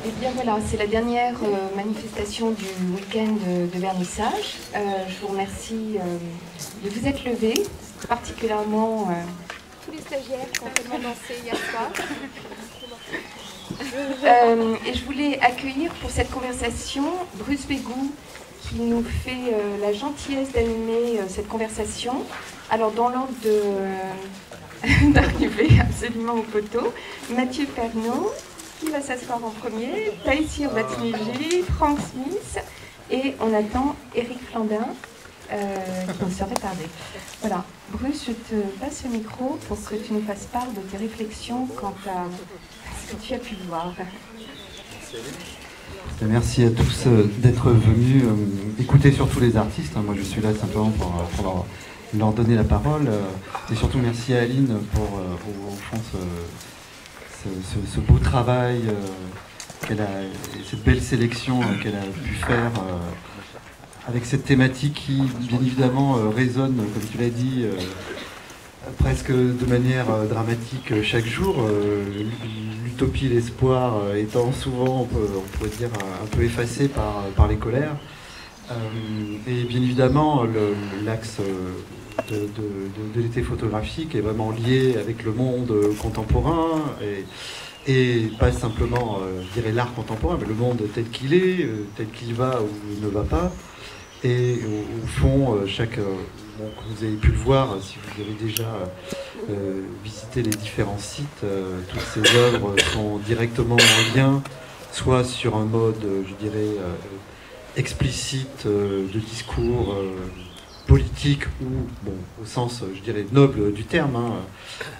Eh bien voilà, c'est la dernière manifestation du week-end de vernissage. Je vous remercie de vous être levés, particulièrement tous les stagiaires qui ont tellement dansé hier soir. Et je voulais accueillir pour cette conversation Bruce Bégou, qui nous fait la gentillesse d'animer cette conversation. Alors dans l'ordre d'arriver absolument au poteau, Mathieu Pernaut, qui va s'asseoir en premier, Taïsir Batmiji, Frank Smith, et on attend Éric Flandin, qui ne serait tardé. Voilà, Bruce, je te passe le micro pour que tu nous fasses part de tes réflexions quant à ce que tu as pu voir. Merci à tous d'être venus écouter surtout les artistes. Moi je suis là simplement pour leur donner la parole. Et surtout merci à Aline pour au fond ce beau travail, cette belle sélection qu'elle a pu faire avec cette thématique qui bien évidemment résonne, comme tu l'as dit, presque de manière dramatique chaque jour. L'utopie et l'espoir étant souvent, on pourrait dire, un peu effacés par les colères. Et bien évidemment, l'axe de l'été photographique est vraiment lié avec le monde contemporain et pas simplement, je dirais, l'art contemporain, mais le monde tel qu'il est, tel qu'il va ou ne va pas. Et au fond, donc vous avez pu le voir si vous avez déjà visité les différents sites, toutes ces œuvres sont directement en lien, soit sur un mode, je dirais, explicite de discours politique ou, bon, au sens, je dirais, noble du terme,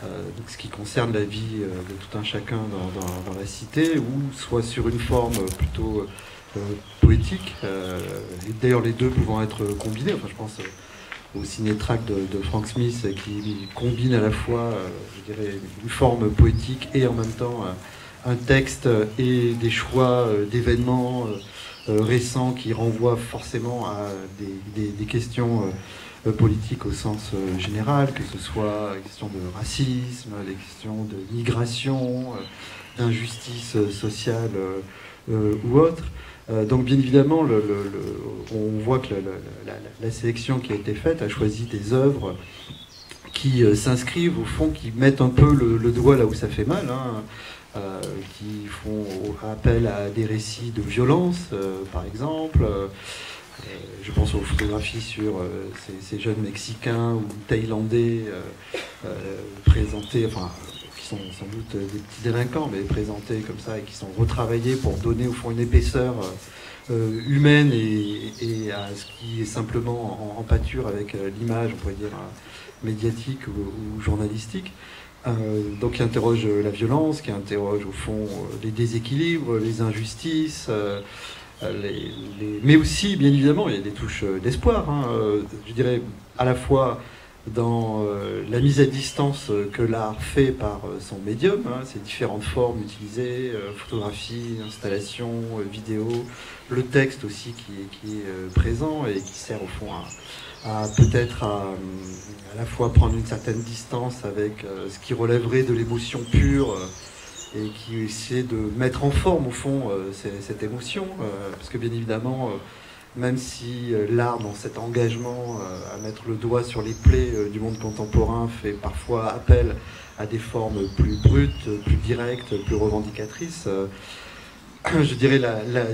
donc ce qui concerne la vie de tout un chacun dans la cité, ou soit sur une forme plutôt poétique, et d'ailleurs les deux pouvant être combinés. Enfin, je pense au ciné-tract de Frank Smith qui combine à la fois, je dirais, une forme poétique et en même temps un texte et des choix d'événements récents qui renvoient forcément à des questions politiques au sens général, que ce soit des questions de racisme, des questions de migration, d'injustice sociale ou autre. Donc bien évidemment, on voit que la sélection qui a été faite a choisi des œuvres qui s'inscrivent au fond, qui mettent un peu le doigt là où ça fait mal, hein, qui font appel à des récits de violence, par exemple. Je pense aux photographies sur ces jeunes Mexicains ou Thaïlandais présentés, enfin, qui sont sans doute des petits délinquants, mais présentés comme ça et qui sont retravaillés pour donner au fond une épaisseur humaine et à ce qui est simplement en pâture avec l'image, on pourrait dire, médiatique ou journalistique. Donc qui interroge la violence, qui interroge au fond les déséquilibres, les injustices, mais aussi, bien évidemment, il y a des touches d'espoir, hein, je dirais à la fois dans la mise à distance que l'art fait par son médium, hein, ces différentes formes utilisées, photographie, installation, vidéo, le texte aussi qui est présent et qui sert au fond à peut-être à la fois prendre une certaine distance avec ce qui relèverait de l'émotion pure et qui essaie de mettre en forme au fond cette émotion, parce que bien évidemment, même si l'art dans cet engagement à mettre le doigt sur les plaies du monde contemporain fait parfois appel à des formes plus brutes, plus directes, plus revendicatrices, je dirais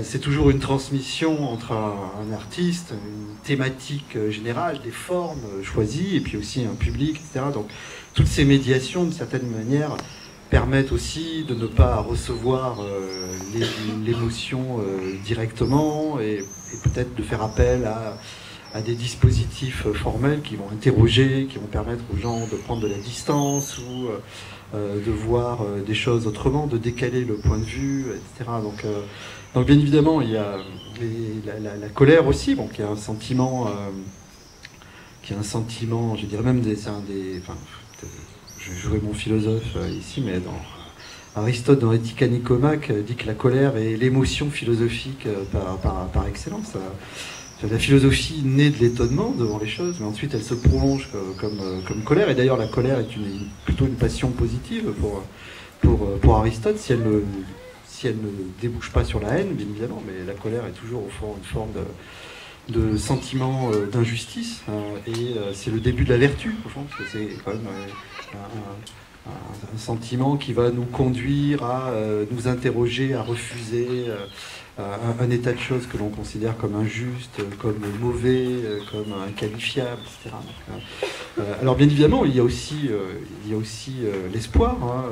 c'est toujours une transmission entre un artiste, une thématique générale, des formes choisies, et puis aussi un public, etc. Donc toutes ces médiations, d'une certaine manière, permettent aussi de ne pas recevoir l'émotion directement et peut-être de faire appel à des dispositifs formels qui vont interroger, qui vont permettre aux gens de prendre de la distance ou de voir des choses autrement, de décaler le point de vue, etc. Donc bien évidemment, il y a la colère aussi, bon, qui est un sentiment, je dirais même je jouerai mon philosophe ici, mais Aristote, dans Éthique à Nicomaque, dit que la colère est l'émotion philosophique par excellence. La philosophie naît de l'étonnement devant les choses, mais ensuite elle se prolonge comme colère. Et d'ailleurs, la colère est plutôt une passion positive pour Aristote, si elle ne débouche pas sur la haine, bien évidemment, mais la colère est toujours au fond une forme de sentiment d'injustice, et c'est le début de la vertu, au fond, parce que c'est quand même un sentiment qui va nous conduire à nous interroger, à refuser un état de choses que l'on considère comme injuste, comme mauvais, comme inqualifiable, etc. Alors bien évidemment, il y a aussi l'espoir. Hein,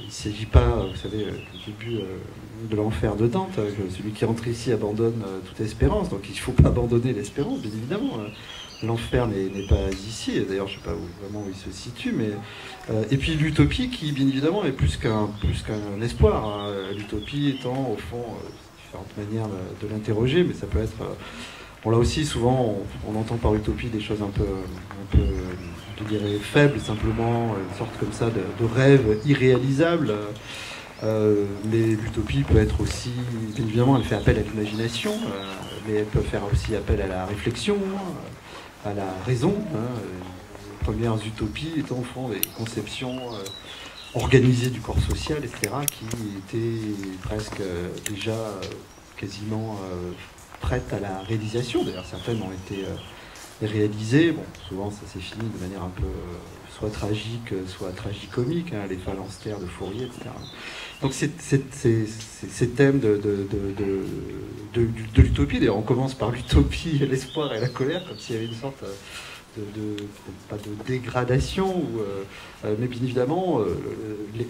il ne s'agit pas, vous savez, du début de l'enfer de Dante, que celui qui rentre ici abandonne toute espérance, donc il ne faut pas abandonner l'espérance, bien évidemment. L'enfer n'est pas ici, d'ailleurs je ne sais pas vraiment où il se situe, mais et puis l'utopie qui bien évidemment est plus qu'un espoir, hein. L'utopie étant au fond différentes manières de l'interroger, mais ça peut être, bon là aussi souvent on entend par utopie des choses un peu je dirais faibles, simplement une sorte comme ça de rêve irréalisable. Mais l'utopie peut être aussi, bien évidemment elle fait appel à l'imagination, mais elle peut faire aussi appel à la réflexion, à la raison. Les premières utopies étant au fond des conceptions organisées du corps social, etc., qui étaient presque déjà quasiment prêtes à la réalisation. D'ailleurs, certaines ont été réalisées. Bon, souvent, ça s'est fini de manière un peu soit tragique, soit tragicomique, hein, les phalanstères de Fourier, etc. Donc ces thèmes de l'utopie, d'ailleurs on commence par l'utopie, l'espoir et la colère, comme s'il y avait une sorte pas de dégradation, mais bien évidemment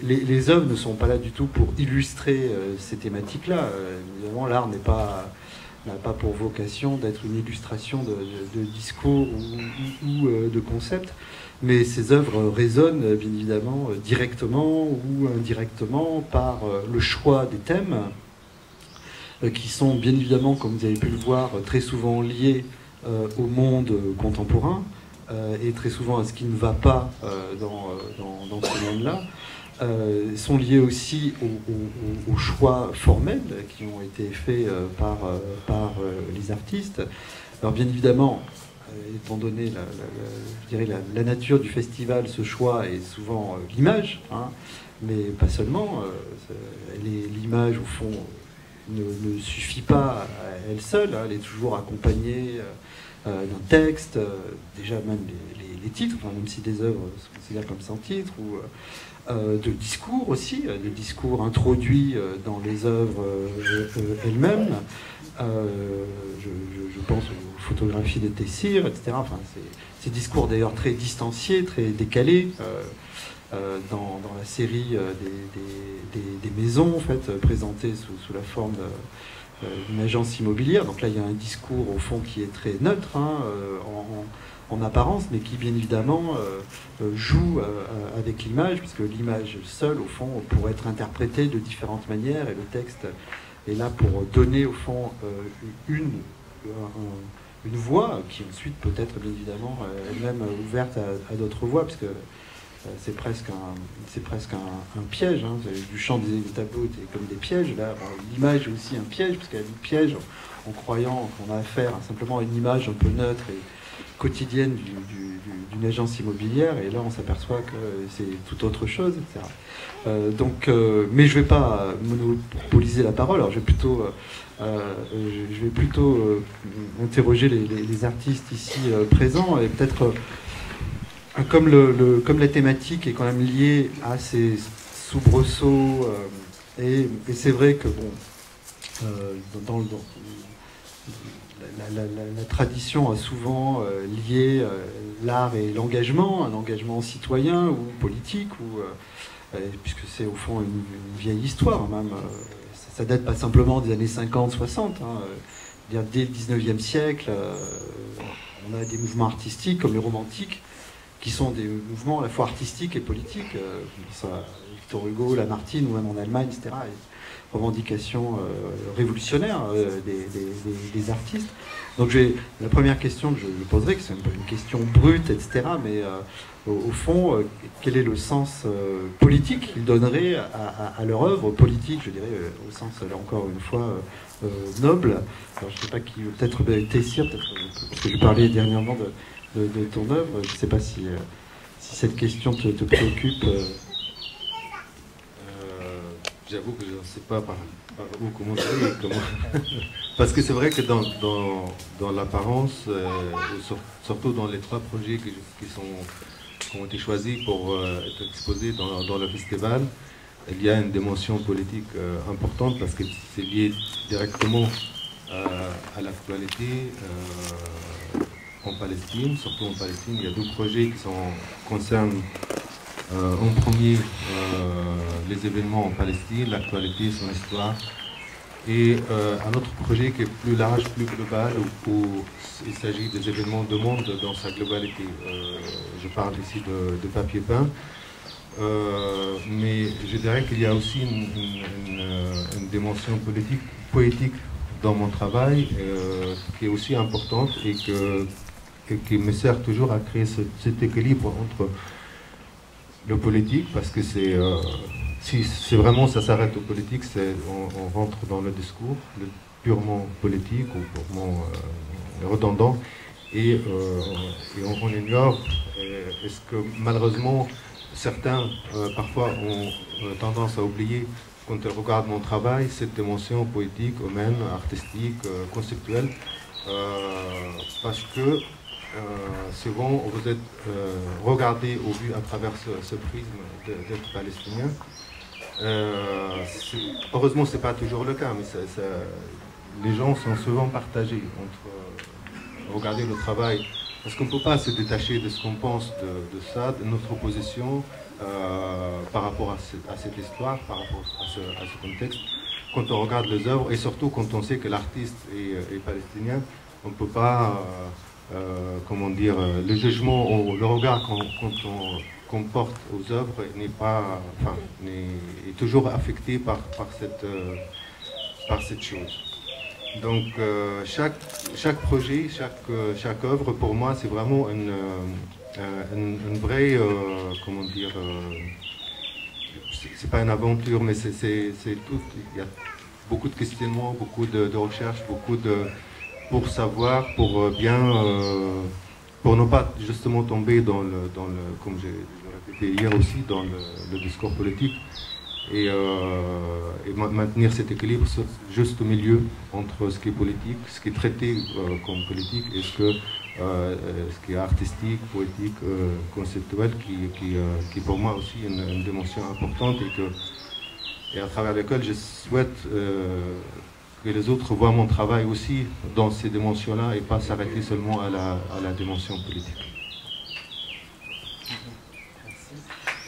les œuvres ne sont pas là du tout pour illustrer ces thématiques-là. Évidemment l'art n'a pas pour vocation d'être une illustration de discours ou de concepts, mais ces œuvres résonnent bien évidemment directement ou indirectement par le choix des thèmes qui sont bien évidemment, comme vous avez pu le voir, très souvent liés au monde contemporain, et très souvent à ce qui ne va pas dans ce monde-là, sont liés aussi aux choix formels qui ont été faits par les artistes. Alors bien évidemment, étant donné je dirais la nature du festival, ce choix est souvent l'image, hein, mais pas seulement. L'image, au fond, ne suffit pas à elle seule, hein, elle est toujours accompagnée d'un texte, déjà même les titres, enfin, même si des œuvres se considèrent comme sans titre, ou de discours aussi, des discours introduits dans les œuvres elles-mêmes. Je pense aux photographies de Tessir, etc. Enfin, ces discours d'ailleurs très distanciés, très décalés, dans la série des maisons, en fait, présentées sous la forme d'une agence immobilière. Donc là, il y a un discours, au fond, qui est très neutre, hein, en apparence, mais qui, bien évidemment, joue avec l'image, puisque l'image seule, au fond, pourrait être interprétée de différentes manières, et le texte est là pour donner, au fond, une voix, qui ensuite peut être, bien évidemment, elle-même ouverte à d'autres voix, puisque c'est presque un piège, hein. Du chant des tableaux était comme des pièges. Là, l'image est aussi un piège, parce qu'elle a du piège en croyant qu'on a affaire simplement à une image un peu neutre et quotidienne d'une agence immobilière, et là on s'aperçoit que c'est tout autre chose, etc. Mais je ne vais pas monopoliser la parole. Alors je vais plutôt interroger les artistes ici présents, et peut-être comme la thématique est quand même liée à ces soubresauts, et c'est vrai que bon, la tradition a souvent lié l'art et l'engagement, un engagement citoyen ou politique, puisque c'est au fond une vieille histoire même. Ça date pas simplement des années 50-60. Hein, dès le 19e siècle, on a des mouvements artistiques comme les romantiques, qui sont des mouvements à la fois artistiques et politiques, Victor Hugo, Lamartine, ou même en Allemagne, etc. Revendications révolutionnaires des artistes. Donc la première question que je poserai, que c'est une question brute, etc., mais au fond, quel est le sens politique qu'ils donneraient à leur œuvre politique, je dirais, au sens, là encore une fois, noble. Alors je ne sais pas qui, peut-être Tessir, parce que je parlais dernièrement de ton œuvre, je ne sais pas si cette question te préoccupe. J'avoue que je ne sais pas par où commencer. Parce que c'est vrai que dans l'apparence, surtout dans les 3 projets qui ont été choisis pour être exposés dans le festival, il y a une dimension politique importante, parce que c'est lié directement à l'actualité en Palestine. Surtout en Palestine, il y a 2 projets qui concernent en premier les événements en Palestine, l'actualité, son histoire, et un autre projet qui est plus large, plus global, où il s'agit des événements du monde dans sa globalité. Je parle ici de papier peint, mais je dirais qu'il y a aussi une dimension poétique dans mon travail, qui est aussi importante, et qui me sert toujours à créer cet équilibre entre le politique, parce que si vraiment ça s'arrête au politique, on rentre dans le discours purement politique ou purement redondant, et on ignore, est-ce que malheureusement certains parfois ont tendance à oublier, quand ils regardent mon travail, cette dimension poétique, humaine, artistique, conceptuelle, parce que souvent vous êtes regardé au vu à travers ce prisme d'être palestinien. Heureusement, ce n'est pas toujours le cas, mais les gens sont souvent partagés entre regarder le travail, parce qu'on ne peut pas se détacher de ce qu'on pense de ça, de notre position par rapport à cette histoire, par rapport à ce contexte. Quand on regarde les œuvres, et surtout quand on sait que l'artiste est palestinien, on ne peut pas... comment dire, le jugement ou le regard qu'on porte aux œuvres est toujours affecté par cette chose. Donc chaque projet, chaque œuvre, pour moi, c'est vraiment une vraie, comment dire, c'est pas une aventure, mais c'est tout. Il y a beaucoup de questionnements, beaucoup de recherches, pour savoir, pour bien, pour ne pas justement tomber dans le comme je l'ai répété hier aussi, dans le discours politique. Et maintenir cet équilibre juste au milieu entre ce qui est politique, ce qui est traité comme politique, et ce qui est artistique, poétique, conceptuel, qui pour moi aussi une dimension importante, et à travers laquelle je souhaite que les autres voient mon travail aussi dans ces dimensions-là et pas s'arrêter seulement à la dimension politique.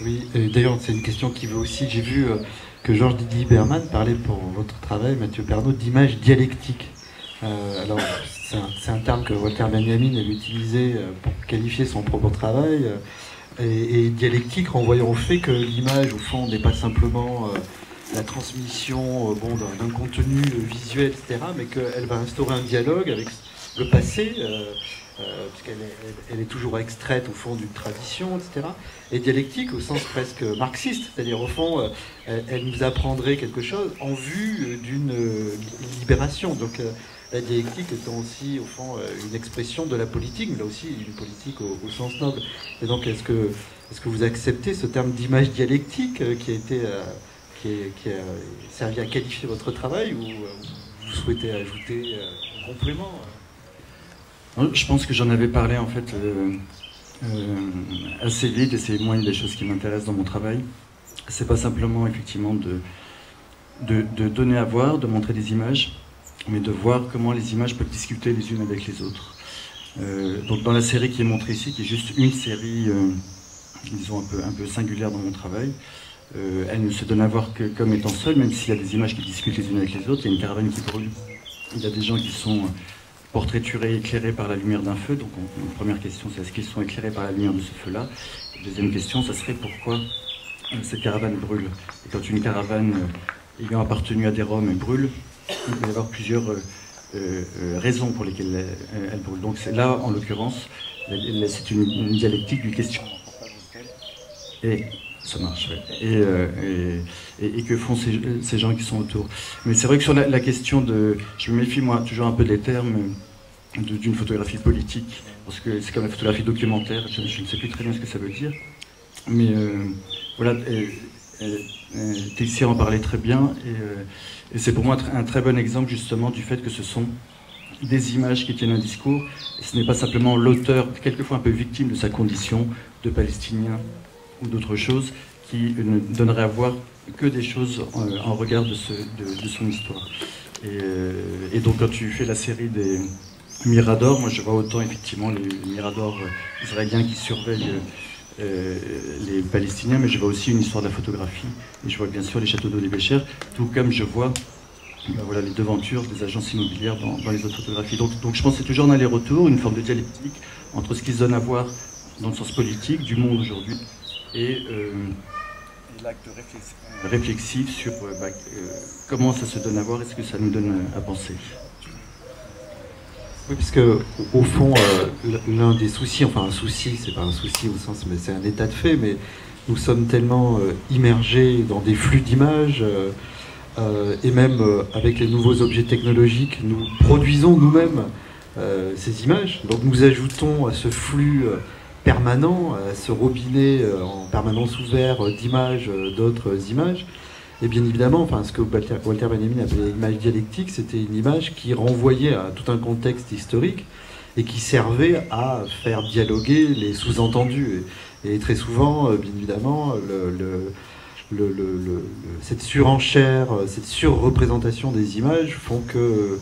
Oui, d'ailleurs, c'est une question qui veut aussi. J'ai vu que Georges Didier Berman parlait pour votre travail, Mathieu Pernaut, d'image dialectique. Alors, c'est un terme que Walter Benjamin avait utilisé pour qualifier son propre travail. Et dialectique, renvoyant au fait que l'image, au fond, n'est pas simplement la transmission d'un contenu visuel, etc., mais qu'elle va instaurer un dialogue avec le passé. Puisqu'elle est toujours extraite au fond d'une tradition, etc. Et dialectique au sens presque marxiste, c'est-à-dire au fond, elle nous apprendrait quelque chose en vue d'une libération. Donc la dialectique étant aussi au fond une expression de la politique, mais là aussi une politique au sens noble. Et donc est-ce que vous acceptez ce terme d'image dialectique qui a servi à qualifier votre travail, ou vous souhaitez ajouter un complément? Je pense que j'en avais parlé en fait assez vite, et c'est moi une des choses qui m'intéresse dans mon travail. C'est pas simplement effectivement de donner à voir, de montrer des images, mais de voir comment les images peuvent discuter les unes avec les autres. Donc dans la série qui est montrée ici, qui est juste une série, disons un peu singulière dans mon travail, elle ne se donne à voir que comme étant seule, même s'il y a des images qui discutent les unes avec les autres. Il y a une caravane qui brûle, il y a des gens qui sont portraiturés, éclairés par la lumière d'un feu. Donc une première question, c'est est-ce qu'ils sont éclairés par la lumière de ce feu-là? Deuxième question, ça serait pourquoi cette caravane brûle? Et quand une caravane ayant appartenu à des Roms brûle, il peut y avoir plusieurs raisons pour lesquelles elle brûle. Donc là, en l'occurrence, c'est une dialectique du questionnement. Et ça marche, ouais. Et que font ces gens qui sont autour. Mais c'est vrai que sur la question de... Je me méfie, moi, toujours un peu des termes d'une photographie politique, parce que c'est comme la photographie documentaire, je ne sais plus très bien ce que ça veut dire. Mais voilà, Teixeira en parlait très bien, et c'est pour moi un très bon exemple, justement, du fait que ce sont des images qui tiennent un discours, et ce n'est pas simplement l'auteur, quelquefois un peu victime de sa condition de Palestinien, ou d'autres choses qui ne donneraient à voir que des choses en regard de son histoire. Et donc quand tu fais la série des Miradors, moi je vois autant effectivement les Miradors israéliens qui surveillent les Palestiniens, mais je vois aussi une histoire de la photographie, et je vois bien sûr les châteaux d'eau des Béchers, tout comme je vois voilà, les devantures des agences immobilières dans les autres photographies. Donc je pense que c'est toujours un aller-retour, une forme de dialectique entre ce qui se donne à voir dans le sens politique du monde aujourd'hui, et l'acte réflexif sur comment ça se donne à voir et ce que ça nous donne à penser. Oui, puisque au fond, l'un des soucis, enfin un souci, c'est pas un souci au sens, mais c'est un état de fait, mais nous sommes tellement immergés dans des flux d'images, et même avec les nouveaux objets technologiques, nous produisons nous-mêmes ces images, donc nous ajoutons à ce flux permanent, à ce robinet en permanence ouvert d'images, d'autres images. Et bien évidemment, enfin, ce que Walter Benjamin appelait l'image dialectique, c'était une image qui renvoyait à tout un contexte historique et qui servait à faire dialoguer les sous-entendus. Et très souvent, bien évidemment, cette surenchère, cette surreprésentation des images font que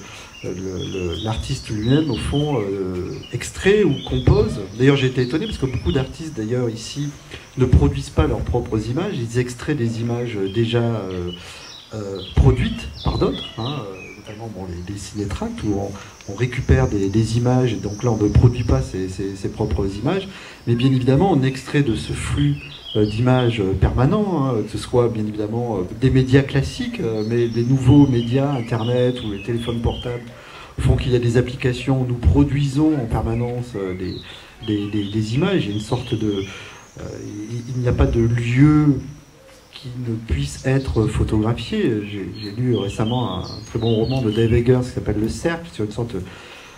l'artiste lui-même, au fond, extrait ou compose. D'ailleurs, j'ai été étonné parce que beaucoup d'artistes, d'ailleurs, ici, ne produisent pas leurs propres images. Ils extraient des images déjà produites par d'autres, hein, notamment les cinétracts, où on récupère des images, et donc là, on ne produit pas ses propres images. Mais bien évidemment, on extrait de ce flux d'images permanents, hein, que ce soit bien évidemment des médias classiques, mais les nouveaux médias, Internet ou les téléphones portables, font qu'il y a des applications où nous produisons en permanence des images. Il y a une sorte de... il n'y a pas de lieu qui ne puisse être photographié. J'ai lu récemment un très bon roman de Dave Eggers qui s'appelle Le Cercle, sur une sorte...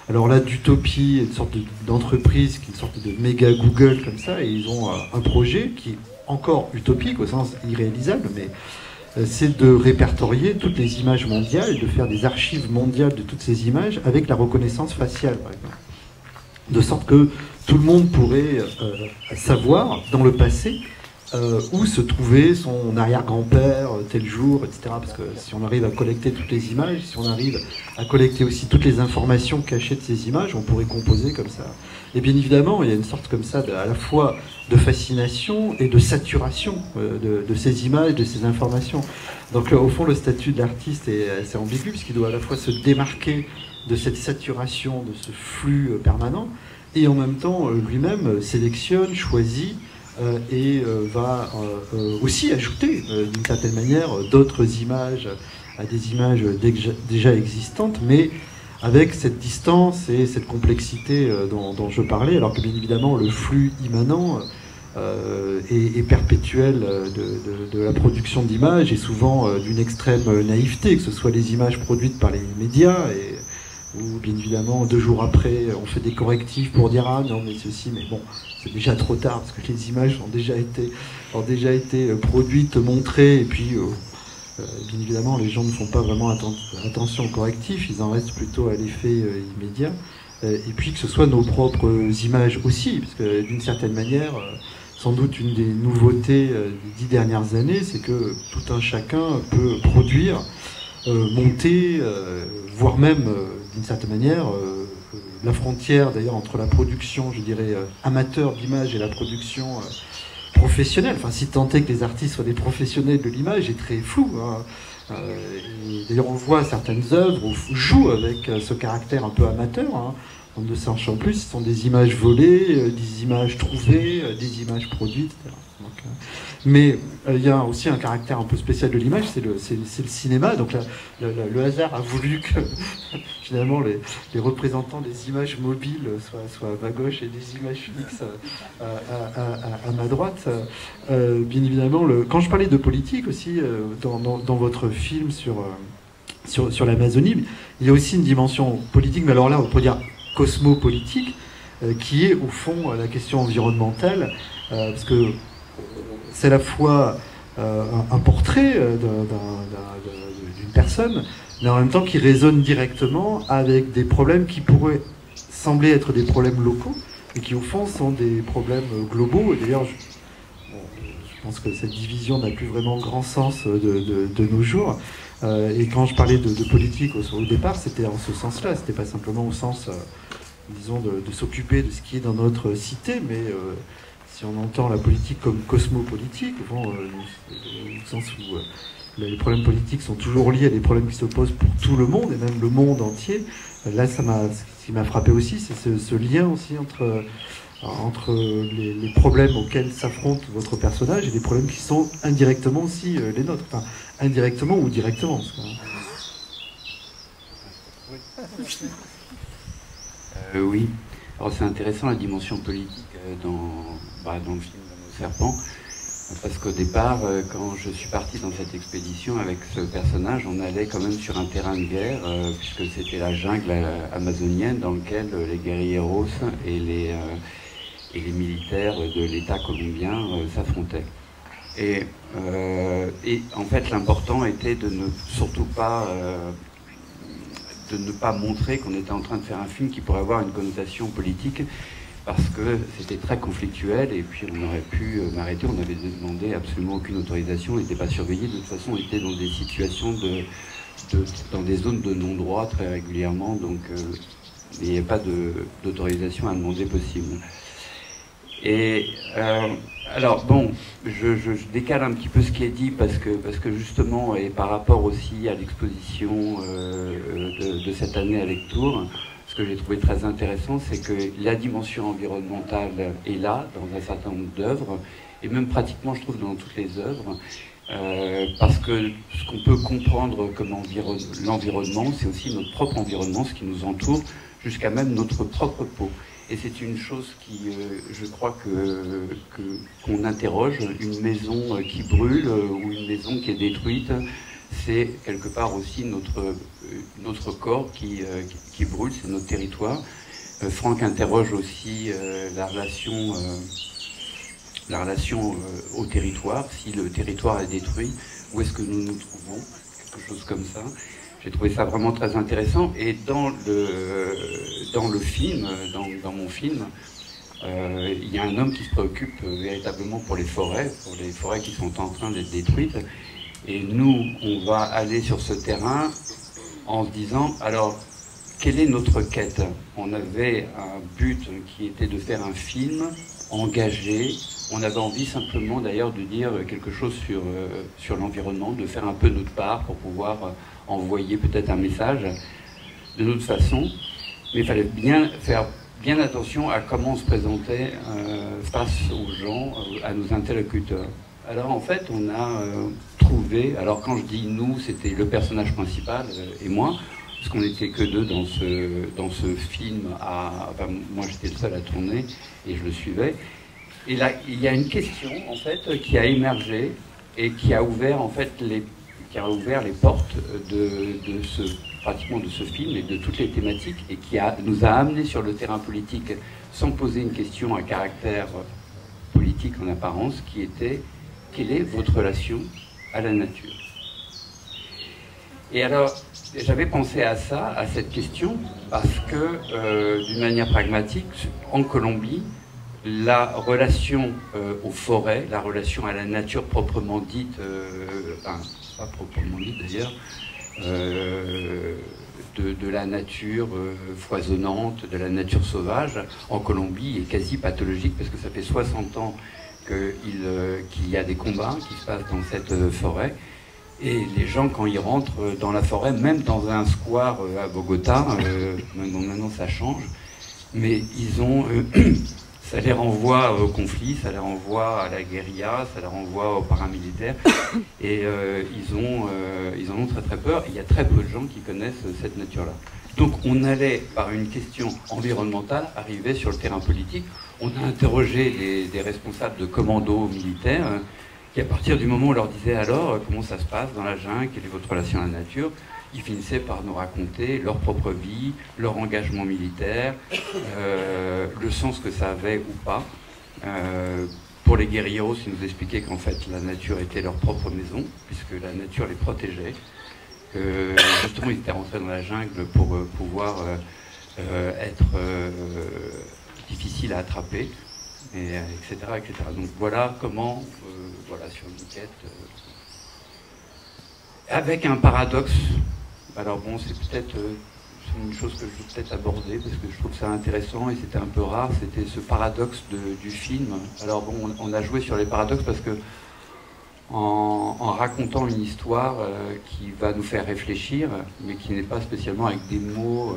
alors là, d'utopie, une sorte d'entreprise, qui est une sorte de méga Google comme ça, et ils ont un projet qui est encore utopique au sens irréalisable, mais c'est de répertorier toutes les images mondiales, de faire des archives mondiales de toutes ces images avec la reconnaissance faciale, par exemple. De sorte que tout le monde pourrait savoir, dans le passé, où se trouvait son arrière-grand-père tel jour, etc. Parce que si on arrive à collecter toutes les images, si on arrive à collecter aussi toutes les informations cachées de ces images, on pourrait composer comme ça. Et bien évidemment, il y a une sorte comme ça à la fois de fascination et de saturation de ces images, de ces informations. Donc au fond, le statut de l'artiste est assez ambigu, puisqu'il doit à la fois se démarquer de cette saturation, de ce flux permanent, et en même temps lui-même sélectionne, choisit, et va aussi ajouter d'une certaine manière d'autres images à des images déjà existantes, mais avec cette distance et cette complexité dont je parlais, alors que bien évidemment le flux immanent est perpétuel de la production d'images, et souvent d'une extrême naïveté, que ce soit les images produites par les médias, où bien évidemment 2 jours après on fait des correctifs pour dire ah non mais ceci, mais bon c'est déjà trop tard parce que les images ont déjà été produites, montrées, et puis bien évidemment les gens ne font pas vraiment attention aux correctifs, ils en restent plutôt à l'effet immédiat, et puis que ce soit nos propres images aussi, parce que d'une certaine manière sans doute une des nouveautés des 10 dernières années, c'est que tout un chacun peut produire, monter, voire même d'une certaine manière la frontière d'ailleurs entre la production, je dirais, amateur d'image et la production professionnelle, enfin si tant est que les artistes soient des professionnels de l'image, est très flou, hein. D'ailleurs on voit certaines œuvres où jouent avec ce caractère un peu amateur, hein. On ne sache en plus, ce sont des images volées, des images trouvées, des images produites, etc. Donc, mais il y a aussi un caractère un peu spécial de l'image, c'est le cinéma. Donc le hasard a voulu que finalement les représentants des images mobiles soient à ma gauche et des images fixes à ma droite. Bien évidemment, quand je parlais de politique aussi, dans votre film sur l'Amazonie, il y a aussi une dimension politique, mais alors là on pourrait dire cosmopolitique, qui est au fond la question environnementale, parce que c'est à la fois un portrait d'une personne, mais en même temps qui résonne directement avec des problèmes qui pourraient sembler être des problèmes locaux, et qui au fond sont des problèmes globaux. Et d'ailleurs, je pense que cette division n'a plus vraiment grand sens de nos jours. Et quand je parlais de politique au départ, c'était en ce sens-là, c'était pas simplement au sens, disons, de s'occuper de ce qui est dans notre cité, mais si on entend la politique comme cosmopolitique, au fond, au sens où les problèmes politiques sont toujours liés à des problèmes qui se posent pour tout le monde, et même le monde entier. Là, ce qui m'a frappé aussi, c'est ce lien aussi entre les problèmes auxquels s'affronte votre personnage et les problèmes qui sont indirectement aussi les nôtres. Enfin, indirectement ou directement. Oui. Alors c'est intéressant la dimension politique dans le film Nos serpents, parce qu'au départ, quand je suis parti dans cette expédition avec ce personnage, on allait quand même sur un terrain de guerre, puisque c'était la jungle amazonienne dans laquelle les guerrilleros et les militaires de l'État colombien s'affrontaient. Et en fait, l'important était de ne pas montrer qu'on était en train de faire un film qui pourrait avoir une connotation politique, parce que c'était très conflictuel, et puis on aurait pu m'arrêter, on avait demandé absolument aucune autorisation, on n'était pas surveillé, de toute façon on était dans des situations dans des zones de non-droit très régulièrement, donc il n'y avait pas d'autorisation à demander possible. Et alors bon, je décale un petit peu ce qui est dit parce que justement, et par rapport aussi à l'exposition de cette année à Lectoure, ce que j'ai trouvé très intéressant, c'est que la dimension environnementale est là dans un certain nombre d'œuvres, et même pratiquement, je trouve, dans toutes les œuvres, parce que ce qu'on peut comprendre comme l'environnement, c'est aussi notre propre environnement, ce qui nous entoure, jusqu'à même notre propre peau. Et c'est une chose qui, je crois qu'on interroge, une maison qui brûle ou une maison qui est détruite, c'est quelque part aussi notre corps qui brûle, c'est notre territoire. Franck interroge aussi la relation au territoire. Si le territoire est détruit, où est-ce que nous nous trouvons? Quelque chose comme ça. J'ai trouvé ça vraiment très intéressant. Et dans le film, dans mon film, il y a un homme qui se préoccupe véritablement pour les forêts qui sont en train d'être détruites. Et nous, on va aller sur ce terrain en se disant, alors, quelle est notre quête? On avait un but qui était de faire un film engagé. On avait envie simplement d'ailleurs de dire quelque chose sur l'environnement, de faire un peu notre part pour pouvoir envoyer peut-être un message de notre façon. Mais il fallait faire bien attention à comment on se présentait face aux gens, à nos interlocuteurs. Alors en fait, on a trouvé, alors quand je dis nous, c'était le personnage principal et moi, parce qu'on n'était que deux dans ce film. Enfin, moi, j'étais le seul à tourner et je le suivais. Et là, il y a une question en fait qui a émergé et qui a ouvert en fait les portes pratiquement de ce film et de toutes les thématiques, et qui nous a amenés sur le terrain politique sans poser une question à caractère politique en apparence, qui était: quelle est votre relation à la nature? Et alors, j'avais pensé à ça, à cette question, parce que, d'une manière pragmatique, en Colombie, la relation aux forêts, la relation à la nature proprement dite, enfin, pas proprement dite d'ailleurs, de la nature foisonnante, de la nature sauvage, en Colombie est quasi pathologique, parce que ça fait 60 ans qu'il y a des combats qui se passent dans cette forêt. Et les gens, quand ils rentrent dans la forêt, même dans un square à Bogota, maintenant ça change, mais ils ont, ça les renvoie au conflit, ça les renvoie à la guérilla, ça les renvoie aux paramilitaires, et ils en ont très très peur. Et il y a très peu de gens qui connaissent cette nature-là. Donc on allait, par une question environnementale, arriver sur le terrain politique. On a interrogé des responsables de commandos militaires, qui, à partir du moment où on leur disait alors comment ça se passe dans la jungle, quelle est votre relation à la nature, ils finissaient par nous raconter leur propre vie, leur engagement militaire, le sens que ça avait ou pas. Pour les guerrilleros, ils nous expliquaient qu'en fait la nature était leur propre maison, puisque la nature les protégeait. Justement, ils étaient rentrés dans la jungle pour pouvoir être difficiles à attraper, etc., etc. Donc voilà comment, voilà, sur une quête, avec un paradoxe. Alors bon, c'est peut-être une chose que je veux peut-être aborder, parce que je trouve ça intéressant et c'était un peu rare, c'était ce paradoxe du film. Alors bon, on a joué sur les paradoxes parce que en racontant une histoire qui va nous faire réfléchir, mais qui n'est pas spécialement avec des mots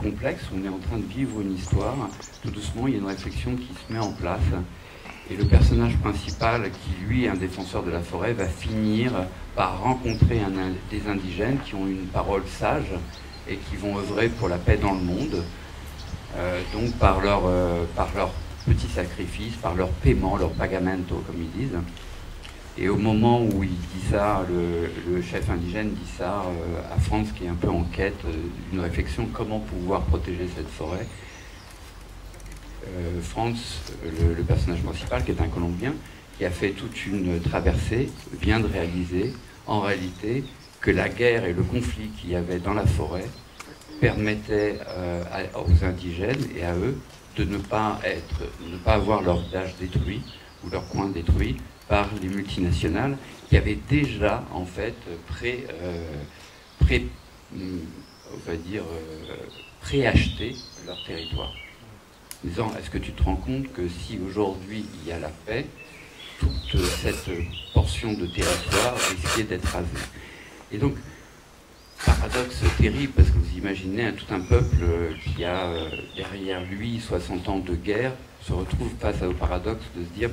complexes, on est en train de vivre une histoire, tout doucement il y a une réflexion qui se met en place. Et le personnage principal, qui lui est un défenseur de la forêt, va finir par rencontrer des indigènes qui ont une parole sage et qui vont œuvrer pour la paix dans le monde, donc par leur petit sacrifice, par leur paiement, leur pagamento, comme ils disent. Et au moment où il dit ça, le chef indigène dit ça à Franz, qui est un peu en quête d'une réflexion, comment pouvoir protéger cette forêt. Franz, le personnage principal, qui est un Colombien, qui a fait toute une traversée, vient de réaliser, en réalité, que la guerre et le conflit qu'il y avait dans la forêt permettaient aux indigènes et à eux de ne pas avoir leur village détruit ou leur coin détruit par les multinationales qui avaient déjà en fait préacheté leur territoire. Disant, est-ce que tu te rends compte que si aujourd'hui il y a la paix, toute cette portion de territoire risquait d'être rasée? Et donc, paradoxe terrible, parce que vous imaginez tout un peuple qui a derrière lui 60 ans de guerre se retrouve face au paradoxe de se dire,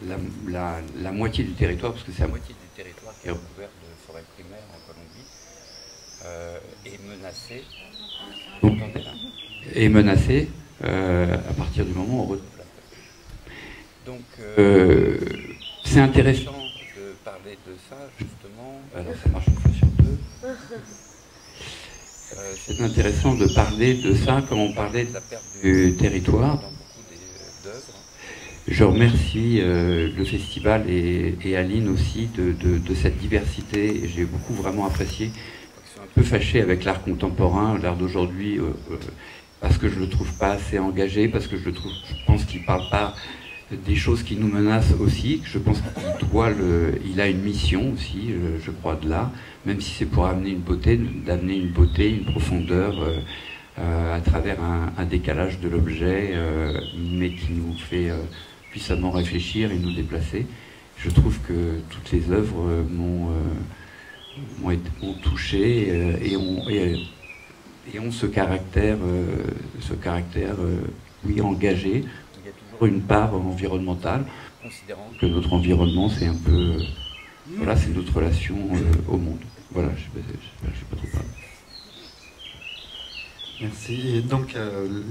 la moitié du territoire, parce que c'est la moitié du territoire qui est recouvert de forêt primaire en Colombie, est menacée. Vous entendez là ? Est menacée à partir du moment où on retrouve la feuille. Donc c'est intéressant de parler de ça, justement. Alors ça marche une fois sur deux. C'est intéressant de parler de ça quand on parlait de la perte du territoire dans beaucoup d'œuvres. Je remercie le festival et Aline aussi de cette diversité. Et j'ai beaucoup vraiment apprécié. Je suis un peu fâché avec l'art contemporain, l'art d'aujourd'hui, parce que je le trouve pas assez engagé, parce que je pense qu'il parle pas des choses qui nous menacent aussi. Je pense qu'il a une mission aussi, je crois, de là, même si c'est pour amener une beauté, une profondeur à travers un décalage de l'objet, mais qui nous fait puissamment réfléchir et nous déplacer. Je trouve que toutes les œuvres m'ont touché et ont ce caractère, oui, engagé. Il y a toujours une part environnementale, considérant que notre environnement, c'est un peu, voilà, c'est notre relation au monde. Voilà, je sais pas trop parler. Merci. Et donc,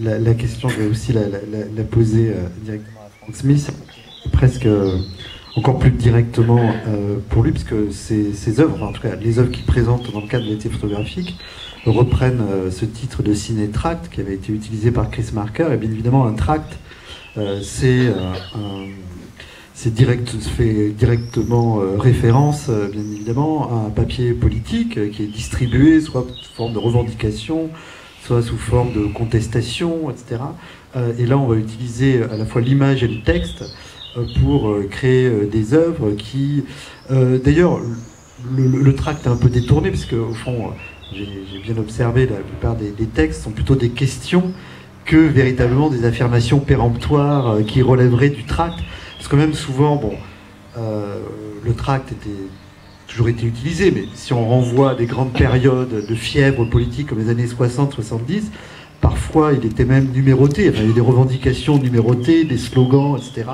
la question, je vais aussi la poser directement à Frank Smith, presque encore plus directement pour lui, puisque ses œuvres, enfin, en tout cas les œuvres qu'il présente dans le cadre de l'été photographique, reprennent ce titre de ciné-tract qui avait été utilisé par Chris Marker. Et bien évidemment, un tract, fait directement référence, bien évidemment, à un papier politique qui est distribué, soit sous forme de revendication, soit sous forme de contestation, etc. Et là, on va utiliser à la fois l'image et le texte pour créer des œuvres qui... D'ailleurs, le tract est un peu détourné, parce qu'au fond, j'ai bien observé, la plupart des textes sont plutôt des questions que véritablement des affirmations péremptoires qui relèveraient du tract. Parce que même souvent, bon, le tract toujours été utilisé, mais si on renvoie à des grandes périodes de fièvre politique comme les années 60-70, parfois il était même numéroté. Enfin, il y avait des revendications numérotées, des slogans, etc.,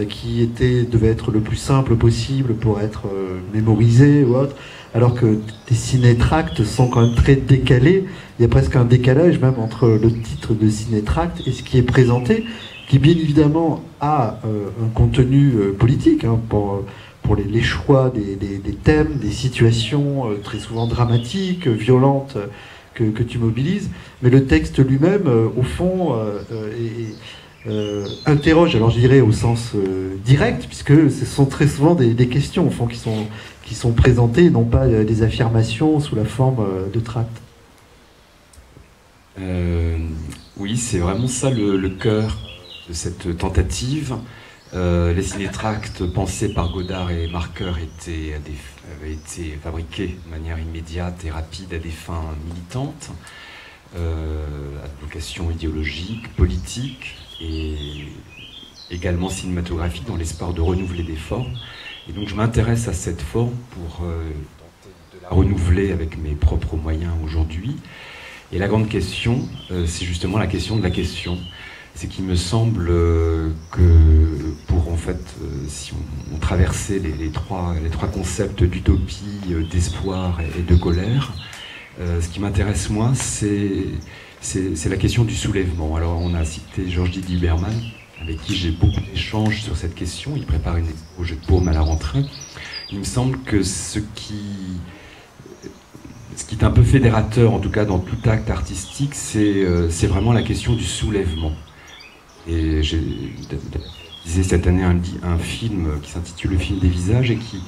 qui devaient être le plus simple possible pour être mémorisés ou autre, alors que des ciné-tracts sont quand même très décalés. Il y a presque un décalage même entre le titre de ciné-tract et ce qui est présenté, qui bien évidemment a un contenu politique, hein, pour les choix des thèmes, des situations très souvent dramatiques, violentes, que tu mobilises. Mais le texte lui-même, au fond, interroge, alors je dirais au sens direct, puisque ce sont très souvent des questions, au fond, qui sont présentées, non pas des affirmations sous la forme de tract. Oui, c'est vraiment ça le cœur de cette tentative. Les ciné-tracts pensés par Godard et Marker avaient été fabriqués de manière immédiate et rapide à des fins militantes, à vocation idéologique, politique et également cinématographique, dans l'espoir de renouveler des formes. Et donc je m'intéresse à cette forme pour tenter de la renouveler avec mes propres moyens aujourd'hui. Et la grande question, c'est justement la question de la question. C'est qu'il me semble que pour, en fait, si on traversait les trois concepts d'utopie, d'espoir et de colère, ce qui m'intéresse moi, c'est la question du soulèvement. Alors on a cité Georges Didier Huberman, avec qui j'ai beaucoup d'échanges sur cette question. Il prépare une expo au Jeu de Paume à la rentrée. Il me semble que ce qui est un peu fédérateur, en tout cas dans tout acte artistique, c'est vraiment la question du soulèvement. Et j'ai réalisé cette année un film qui s'intitule Le film des visages et qui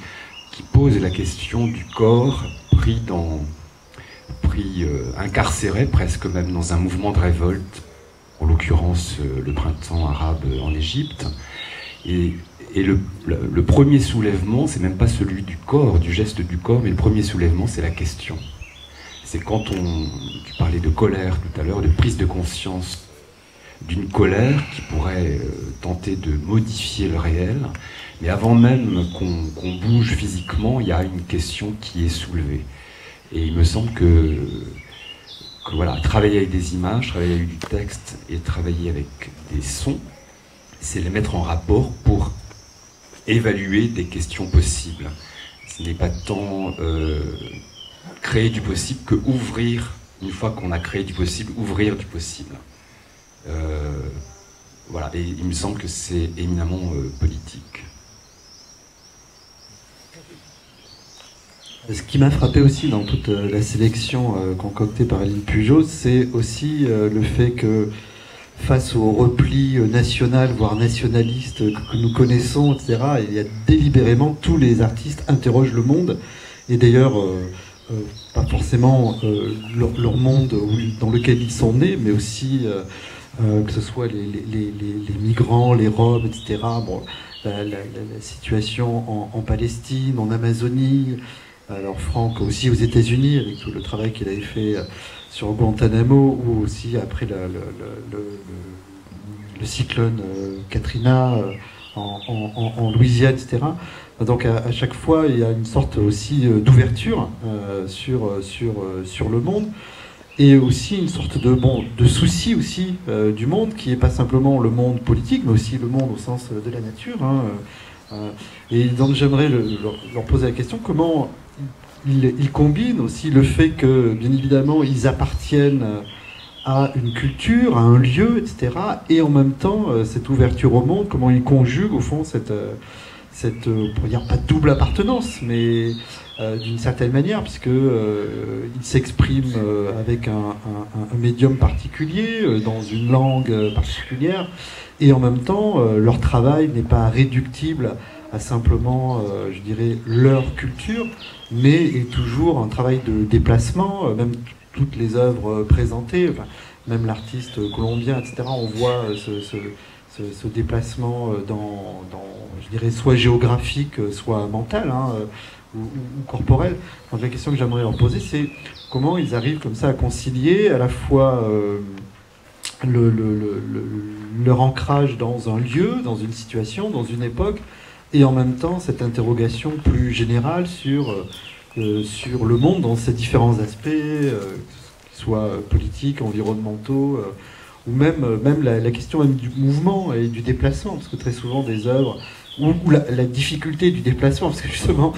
pose la question du corps incarcéré presque même dans un mouvement de révolte, en l'occurrence le printemps arabe en Égypte. Et le premier soulèvement, c'est même pas celui du corps, du geste du corps, mais le premier soulèvement, c'est la question. C'est quand tu parlais de colère tout à l'heure, de prise de conscience d'une colère qui pourrait tenter de modifier le réel, mais avant même qu'on bouge physiquement, il y a une question qui est soulevée. Et il me semble que voilà, travailler avec des images, travailler avec du texte et travailler avec des sons, c'est les mettre en rapport pour évaluer des questions possibles. Ce n'est pas tant créer du possible que ouvrir, une fois qu'on a créé du possible, ouvrir du possible. Voilà, et il me semble que c'est éminemment politique. Ce qui m'a frappé aussi dans toute la sélection concoctée par Aline Pujos, c'est aussi le fait que face au repli national, voire nationaliste que nous connaissons, etc., il y a délibérément tous les artistes interrogent le monde, et d'ailleurs pas forcément leur monde dans lequel ils sont nés, mais aussi que ce soit les migrants, les Roms, etc., bon, la situation en Palestine, en Amazonie. Alors Franck aussi aux États-Unis, avec tout le travail qu'il avait fait sur Guantanamo, ou aussi après le cyclone Katrina en Louisiane, etc. Donc à chaque fois, il y a une sorte aussi d'ouverture sur le monde, et aussi une sorte de souci aussi du monde, qui n'est pas simplement le monde politique, mais aussi le monde au sens de la nature. Et donc j'aimerais leur poser la question, comment ils combinent aussi le fait que, bien évidemment, ils appartiennent à une culture, à un lieu, etc., et en même temps, cette ouverture au monde, comment ils conjuguent, au fond, cette pour dire pas double appartenance, mais d'une certaine manière, puisque ils s'expriment avec un médium particulier, dans une langue particulière, et en même temps, leur travail n'est pas réductible à simplement, je dirais, leur culture, mais est toujours un travail de déplacement, même toutes les œuvres présentées, enfin, même l'artiste colombien, etc., on voit ce déplacement dans, je dirais, soit géographique, soit mental, ou corporel. Donc la question que j'aimerais leur poser, c'est comment ils arrivent comme ça à concilier à la fois leur ancrage dans un lieu, dans une situation, dans une époque, et en même temps cette interrogation plus générale sur le monde dans ses différents aspects, qu'ils soient politiques, environnementaux, ou même la question même du mouvement et du déplacement, parce que très souvent des œuvres, ou la difficulté du déplacement, parce que justement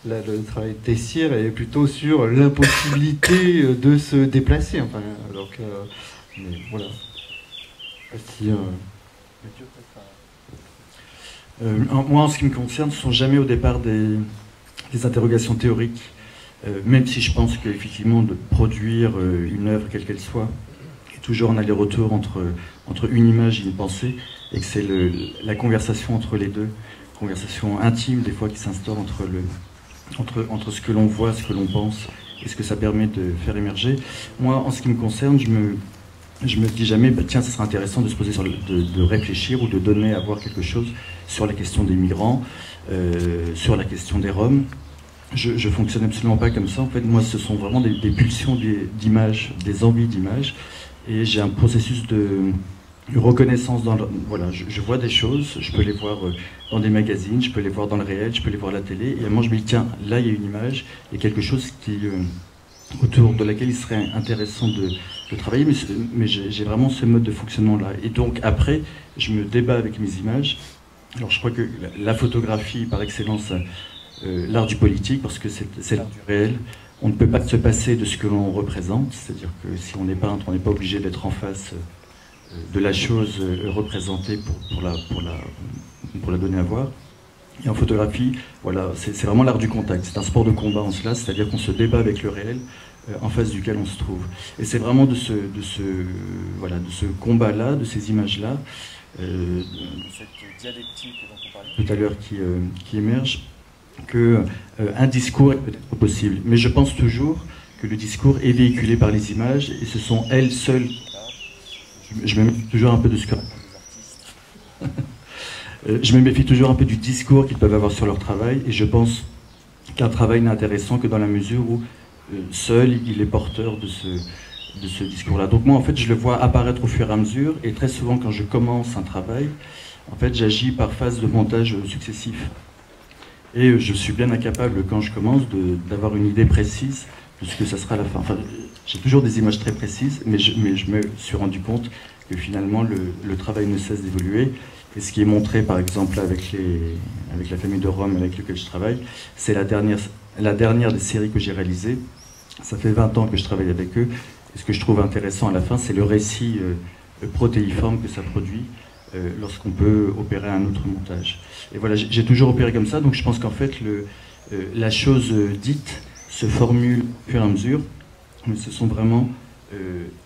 le travail de Tessier est plutôt sur l'impossibilité de se déplacer. Enfin, donc, mais voilà. Moi, en ce qui me concerne, ce ne sont jamais au départ des interrogations théoriques, même si je pense qu'effectivement, de produire une œuvre, quelle qu'elle soit, est toujours un aller-retour entre une image et une pensée, et que c'est la conversation entre les deux, conversation intime des fois qui s'instaure entre ce que l'on voit, ce que l'on pense, et ce que ça permet de faire émerger. Moi, en ce qui me concerne, je me dis jamais, bah, tiens, ça serait intéressant de se poser de réfléchir ou de donner à voir quelque chose sur la question des migrants, sur la question des Roms. Je fonctionne absolument pas comme ça. En fait, moi, ce sont vraiment des pulsions d'images, des envies d'images, et j'ai un processus de reconnaissance voilà, je vois des choses, je peux les voir dans des magazines, je peux les voir dans le réel, je peux les voir à la télé, et à un moment je me dis, tiens, là il y a une image, il y a quelque chose autour de laquelle il serait intéressant de travailler, mais j'ai vraiment ce mode de fonctionnement-là. Et donc après, je me débat avec mes images. Alors je crois que la photographie, par excellence, l'art du politique, parce que c'est l'art du réel, on ne peut pas se passer de ce que l'on représente, c'est-à-dire que si on est peintre, on n'est pas obligé d'être en face de la chose représentée pour la donner à voir. Et en photographie, voilà, c'est vraiment l'art du contact, c'est un sport de combat en cela, c'est-à-dire qu'on se débat avec le réel en face duquel on se trouve. Et c'est vraiment de ce combat-là, de ces images-là, de cette dialectique dont on parlait tout à l'heure qui émerge, qu'un discours est peut-être possible. Mais je pense toujours que le discours est véhiculé par les images, et ce sont elles seules. Je me méfie toujours un peu de ce que racontent les artistes. Je me méfie toujours un peu du discours qu'ils peuvent avoir sur leur travail, et je pense qu'un travail n'est intéressant que dans la mesure où seul il est porteur de ce discours-là. Donc moi, en fait, je le vois apparaître au fur et à mesure, et très souvent, quand je commence un travail, en fait, j'agis par phase de montage successif. Et je suis bien incapable, quand je commence, d'avoir une idée précise de ce que ça sera à la fin. Enfin, j'ai toujours des images très précises, mais je me suis rendu compte que finalement, le travail ne cesse d'évoluer, Et ce qui est montré, par exemple, avec la famille de Rome avec laquelle je travaille, c'est la dernière des séries que j'ai réalisées. Ça fait 20 ans que je travaille avec eux. Et ce que je trouve intéressant à la fin, c'est le récit protéiforme que ça produit lorsqu'on peut opérer un autre montage. Et voilà, j'ai toujours opéré comme ça, donc je pense qu'en fait, la chose dite se formule au fur et à mesure, mais ce sont vraiment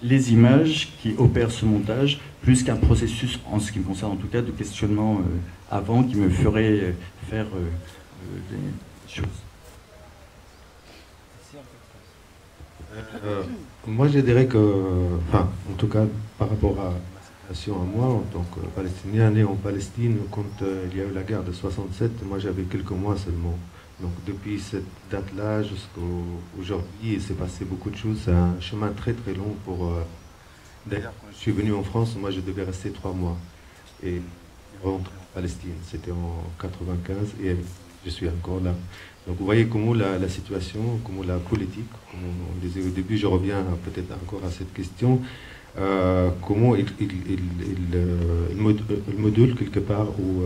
les images qui opèrent ce montage, plus qu'un processus, en ce qui me concerne en tout cas, de questionnement avant qui me ferait faire des choses. Moi, je dirais que, enfin, en tout cas, par rapport à ma situation à moi, en tant que Palestinien né en Palestine, quand il y a eu la guerre de 67, moi j'avais quelques mois seulement. Donc depuis cette date-là jusqu'à aujourd'hui, il s'est passé beaucoup de choses. C'est un chemin très très long pour... D'ailleurs, quand je suis venu en France, moi je devais rester 3 mois et rentrer en Palestine. C'était en 95 et je suis encore là. Donc vous voyez comment la situation, comment la politique, comme on disait au début, je reviens peut-être encore à cette question, comment il module quelque part ou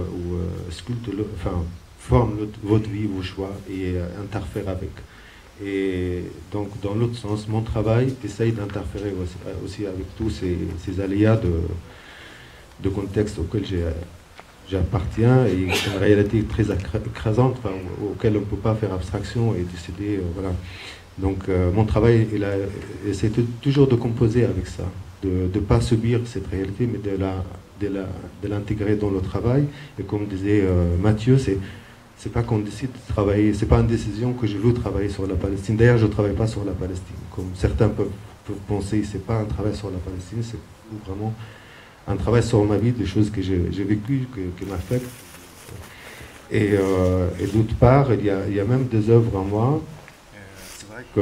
sculpte, enfin, forme votre vie, vos choix et interfère avec. Et donc dans l'autre sens, mon travail essaye d'interférer aussi avec tous ces aléas de contexte auxquels j'appartiens et c'est une réalité très écrasante, enfin, auquel on ne peut pas faire abstraction et décider, voilà. Donc mon travail, c'est toujours de composer avec ça, de ne pas subir cette réalité, mais de l'intégrer dans le travail. Et comme disait Mathieu, c'est pas qu'on décide de travailler, c'est pas une décision que je veux travailler sur la Palestine. D'ailleurs, je ne travaille pas sur la Palestine. Comme certains peuvent penser, c'est pas un travail sur la Palestine, c'est vraiment un travail sur ma vie, des choses que j'ai vécues, qui m'affectent. Et d'autre part, il y a même des œuvres en moi. C'est vrai que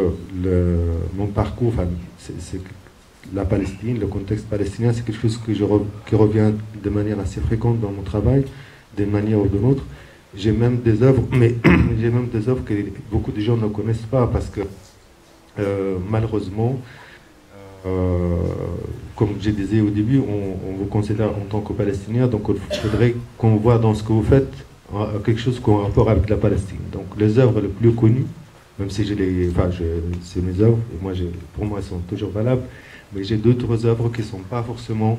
mon parcours, enfin, c'est la Palestine, le contexte palestinien, c'est quelque chose qui revient de manière assez fréquente dans mon travail, d'une manière ou d'une autre. J'ai même des œuvres, mais j'ai même des œuvres que beaucoup de gens ne connaissent pas parce que malheureusement, comme je disais au début, on vous considère en tant que Palestinien, donc il faudrait qu'on voit dans ce que vous faites quelque chose qui a un rapport avec la Palestine. Donc les œuvres les plus connues, même si c'est mes œuvres, et moi pour moi elles sont toujours valables, mais j'ai d'autres œuvres qui ne sont pas forcément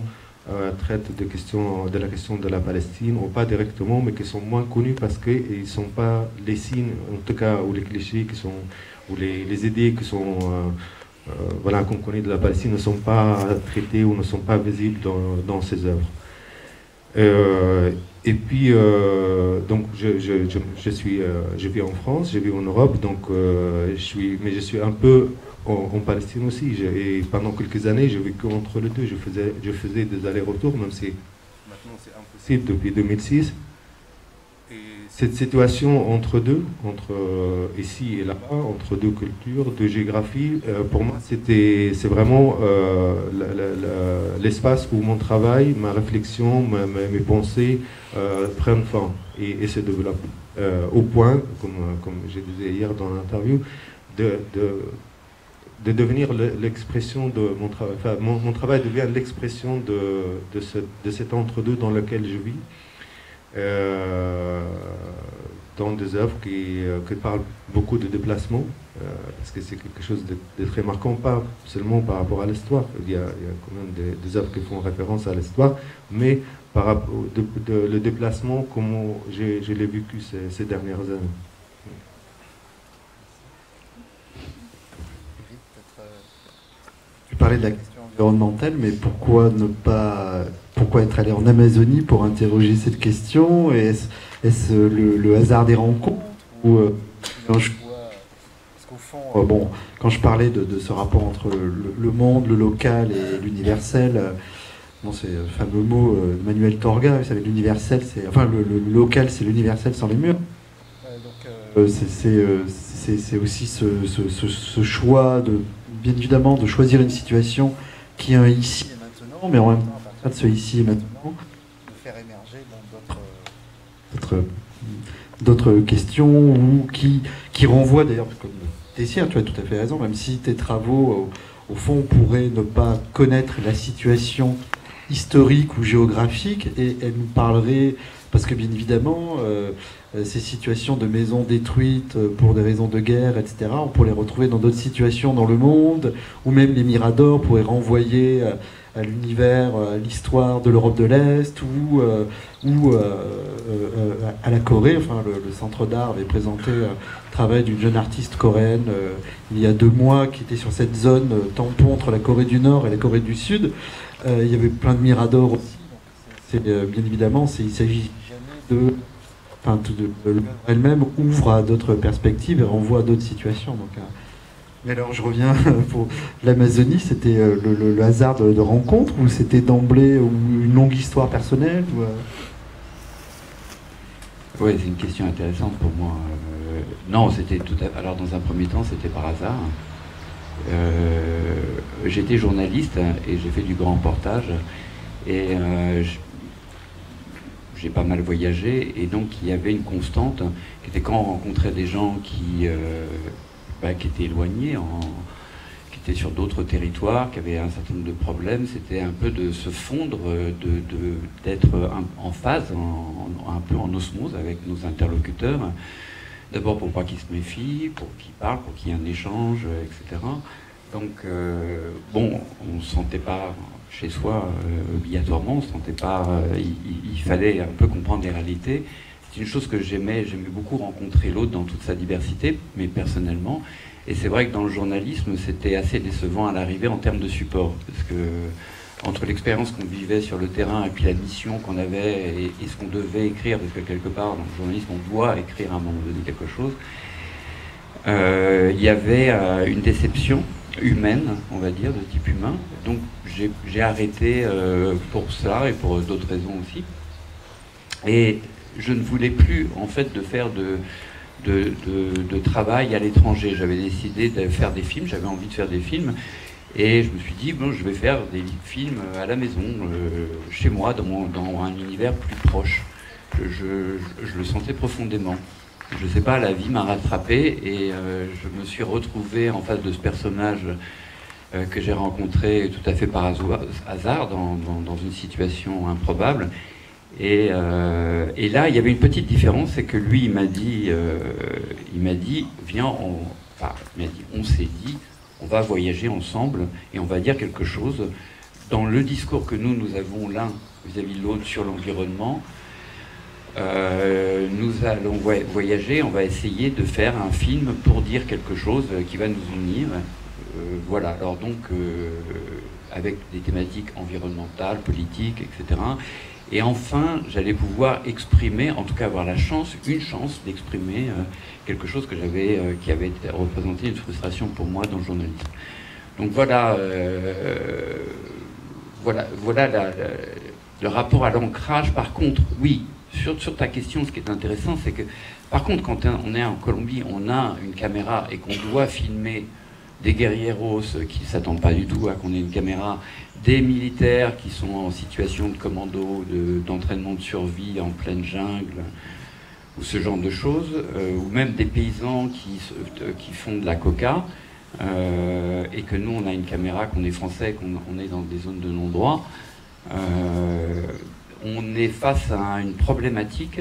traitent de la question de la Palestine, ou pas directement, mais qui sont moins connues parce qu'ils ne sont pas les signes, en tout cas, ou les clichés qui sont, ou les idées qui sont, voilà, qu'on connaît de la Palestine ne sont pas traitées ou ne sont pas visibles dans ces œuvres. Et puis, donc, je vis en France, je vis en Europe, donc, mais je suis un peu en Palestine aussi. Et pendant quelques années, j'ai vécu entre les deux. Je faisais des allers-retours, même si maintenant c'est impossible depuis 2006. Et cette situation entre deux, entre ici et là-bas, entre deux cultures, deux géographies, pour moi, c'est vraiment l'espace où mon travail, ma réflexion, mes pensées prennent fin et se développent. Au point, comme je disais hier dans l'interview, de devenir l'expression de mon travail. Enfin, mon travail devient l'expression de cet entre-deux dans lequel je vis. Dans des œuvres qui parlent beaucoup de déplacement, parce que c'est quelque chose de très marquant, pas seulement par rapport à l'histoire. Il y a quand même des œuvres qui font référence à l'histoire, mais par rapport le déplacement, comment je l'ai vécu ces dernières années. Tu parlais de la question environnementale, mais pourquoi être allé en Amazonie pour interroger cette question? Est-ce le hasard des rencontres ou un choix? Parce qu'au fond, bon, quand je parlais de ce rapport entre le monde, le local et l'universel, bon, c'est le fameux mot de Manuel Torga, vous savez, l'universel, le local, c'est l'universel sans les murs. C'est aussi ce choix bien évidemment, de choisir une situation qui est un ici et maintenant, mais en même temps, à partir de ce ici et maintenant, de faire émerger d'autres questions ou qui renvoient d'ailleurs, comme Tessier, tu as tout à fait raison, même si tes travaux, au fond, pourraient ne pas connaître la situation historiques ou géographiques, et elle nous parlerait, parce que bien évidemment, ces situations de maisons détruites pour des raisons de guerre, etc., on pourrait les retrouver dans d'autres situations dans le monde, ou même les miradors pourraient renvoyer à l'univers, à l'histoire de l'Europe de l'Est, ou à la Corée. Enfin, le Centre d'art avait présenté le travail d'une jeune artiste coréenne il y a 2 mois, qui était sur cette zone tampon entre la Corée du Nord et la Corée du Sud. Il y avait plein de miradors aussi. Bien évidemment, il s'agit jamais de... Enfin, elle-même ouvre à d'autres perspectives et renvoie à d'autres situations. Donc, mais alors, je reviens pour l'Amazonie, c'était le hasard de rencontre, ou c'était d'emblée une longue histoire personnelle ou, Oui, c'est une question intéressante pour moi. Non, c'était tout à... Alors, dans un premier temps, c'était par hasard. J'étais journaliste et j'ai fait du grand reportage. Et j'ai pas mal voyagé. Et donc, il y avait une constante qui était quand on rencontrait des gens qui étaient éloignés, qui étaient sur d'autres territoires, qui avaient un certain nombre de problèmes, c'était un peu de se fondre, d'être en phase, un peu en osmose avec nos interlocuteurs. D'abord pour pas qu'ils se méfient, pour qu'ils parlent, pour qu'il y ait un échange, etc. Donc, bon, on ne se sentait pas chez soi obligatoirement, on se sentait pas... il fallait un peu comprendre les réalités. C'est une chose que j'aimais beaucoup rencontrer l'autre dans toute sa diversité, mais personnellement. Et c'est vrai que dans le journalisme, c'était assez décevant à l'arrivée en termes de support. Parce que entre l'expérience qu'on vivait sur le terrain et puis la mission qu'on avait et ce qu'on devait écrire, parce que quelque part, dans le journalisme, on doit écrire à un moment donné quelque chose, il y avait une déception humaine, on va dire, de type humain. Donc j'ai arrêté pour ça et pour d'autres raisons aussi. Et je ne voulais plus, en fait, de faire de travail à l'étranger. J'avais décidé de faire des films, j'avais envie de faire des films, et je me suis dit, bon, je vais faire des films à la maison, chez moi, dans un univers plus proche. Je le sentais profondément. Je ne sais pas, la vie m'a rattrapé, et je me suis retrouvé en face de ce personnage que j'ai rencontré tout à fait par hasard, dans une situation improbable. Et là, il y avait une petite différence, c'est que lui, il m'a dit, viens, on s'est dit, on va voyager ensemble et on va dire quelque chose dans le discours que nous avons l'un vis-à-vis de l'autre sur l'environnement. Nous allons voyager, on va essayer de faire un film pour dire quelque chose qui va nous unir. Voilà, alors donc, avec des thématiques environnementales, politiques, etc. Et enfin, j'allais pouvoir exprimer, en tout cas avoir une chance d'exprimer quelque chose qui avait représenté une frustration pour moi dans le journalisme. Donc voilà, le rapport à l'ancrage. Par contre, oui, sur ta question, ce qui est intéressant, c'est que, par contre, quand on est en Colombie, on a une caméra et qu'on doit filmer des guerrieros qui ne s'attendent pas du tout à qu'on ait une caméra, des militaires qui sont en situation de commando, d'entraînement de survie en pleine jungle, ou ce genre de choses, ou même des paysans qui font de la coca, et que nous, on a une caméra, qu'on est français, qu'on est dans des zones de non-droit, on est face à une problématique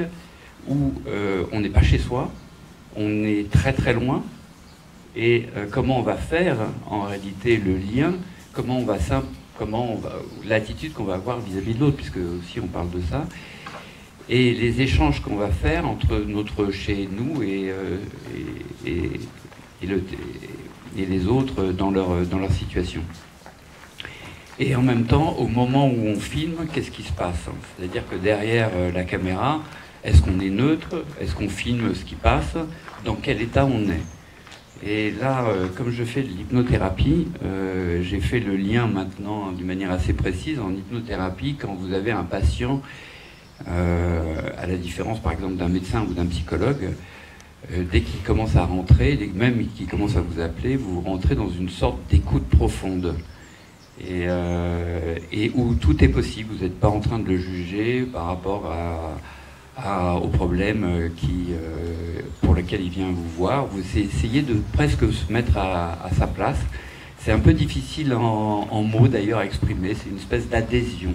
où on n'est pas chez soi, on est très très loin, et comment on va faire en réalité le lien, l'attitude qu'on va avoir vis-à-vis de l'autre, puisque aussi on parle de ça, et les échanges qu'on va faire entre notre chez nous et les autres dans leur situation. Et en même temps, au moment où on filme, qu'est-ce qui se passe? C'est-à-dire que derrière la caméra, est-ce qu'on est neutre? Est-ce qu'on filme ce qui passe? Dans quel état on est? Et là, comme je fais de l'hypnothérapie, j'ai fait le lien maintenant d'une manière assez précise. En hypnothérapie, quand vous avez un patient, à la différence par exemple d'un médecin ou d'un psychologue, dès qu'il commence à rentrer, même qu'il commence à vous appeler, vous rentrez dans une sorte d'écoute profonde. Et où tout est possible, vous n'êtes pas en train de le juger par rapport au problème pour lequel il vient vous voir. Vous essayez de presque se mettre à sa place. C'est un peu difficile en mots d'ailleurs à exprimer, c'est une espèce d'adhésion.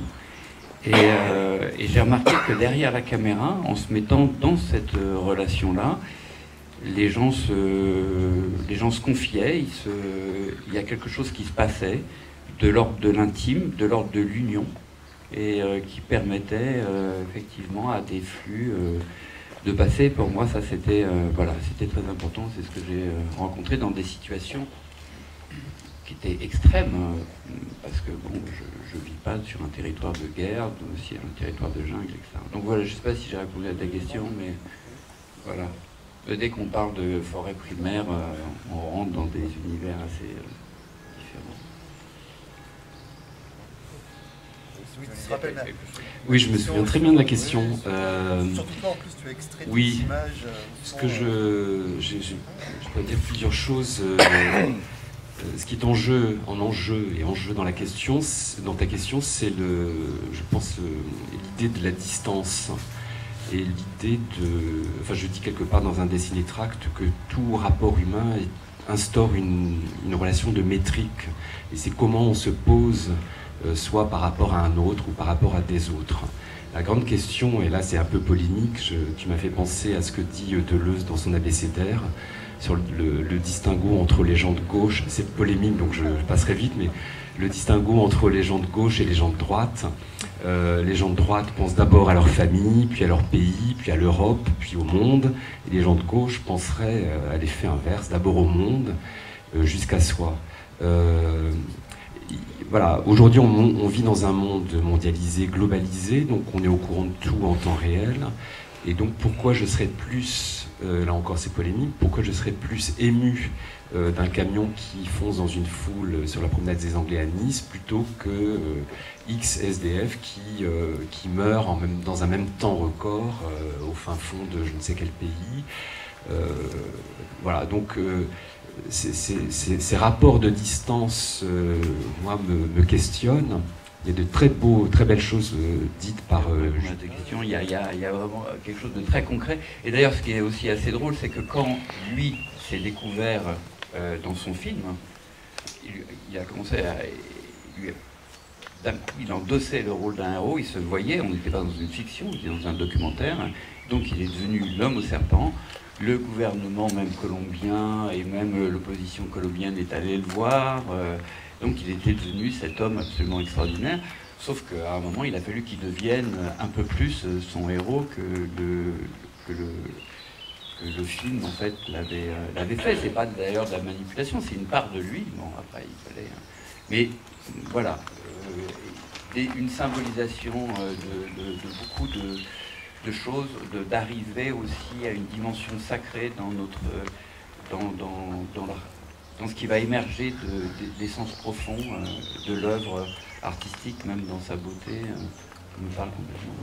Et j'ai remarqué que derrière la caméra, en se mettant dans cette relation-là, les gens se confiaient, il y a quelque chose qui se passait de l'ordre de l'intime, de l'ordre de l'union, et qui permettait effectivement à des flux de passer. Pour moi, ça c'était voilà, c'était très important. C'est ce que j'ai rencontré dans des situations qui étaient extrêmes, parce que bon, je vis pas sur un territoire de guerre, mais aussi un territoire de jungle, etc. Donc voilà, je sais pas si j'ai répondu à ta question, mais voilà. Dès qu'on parle de forêt primaire, on rentre dans des univers assez différents. Oui, tu te rappelles Oui, je me souviens très bien de la question. Surtout toi, en plus, tu as extrait oui, des images. Ce que je peux dire plusieurs choses. Ce qui est en jeu dans la question, dans ta question, c'est je pense, l'idée de la distance. Et l'idée enfin je dis quelque part dans un dessiné-tract que tout rapport humain instaure une relation de métrique. Et c'est comment on se pose, soit par rapport à un autre ou par rapport à des autres. La grande question, et là c'est un peu polémique, tu m'as fait penser à ce que dit Deleuze dans son abécédaire, sur le distinguo entre les gens de gauche. C'est polémique, donc je passerai vite, mais le distinguo entre les gens de gauche et les gens de droite. Les gens de droite pensent d'abord à leur famille, puis à leur pays, puis à l'Europe, puis au monde. Et les gens de gauche penseraient à l'effet inverse, d'abord au monde, jusqu'à soi. Voilà, aujourd'hui on vit dans un monde mondialisé, globalisé, donc on est au courant de tout en temps réel. Et donc pourquoi je serais plus, là encore c'est polémique, pourquoi je serais plus ému d'un camion qui fonce dans une foule sur la promenade des Anglais à Nice plutôt que X SDF qui meurt dans un même temps record au fin fond de je ne sais quel pays. Voilà, donc ces rapports de distance, moi, me questionnent. Il y a de très belles choses dites par... il y a vraiment quelque chose de très concret. Et d'ailleurs, ce qui est aussi assez drôle, c'est que quand lui s'est découvert dans son film, il a commencé à... Il endossait le rôle d'un héros, il se voyait, on n'était pas dans une fiction, on était dans un documentaire, donc il est devenu l'homme au serpent. Le gouvernement même colombien et même l'opposition colombienne est allé le voir, donc il était devenu cet homme absolument extraordinaire, sauf qu'à un moment il a fallu qu'il devienne un peu plus son héros que le film en fait l'avait fait. C'est pas d'ailleurs de la manipulation, c'est une part de lui, bon après il fallait... Mais voilà, une symbolisation de beaucoup de choses, d'arriver aussi à une dimension sacrée dans ce qui va émerger des sens profonds de l'œuvre artistique, même dans sa beauté, me parle complètement.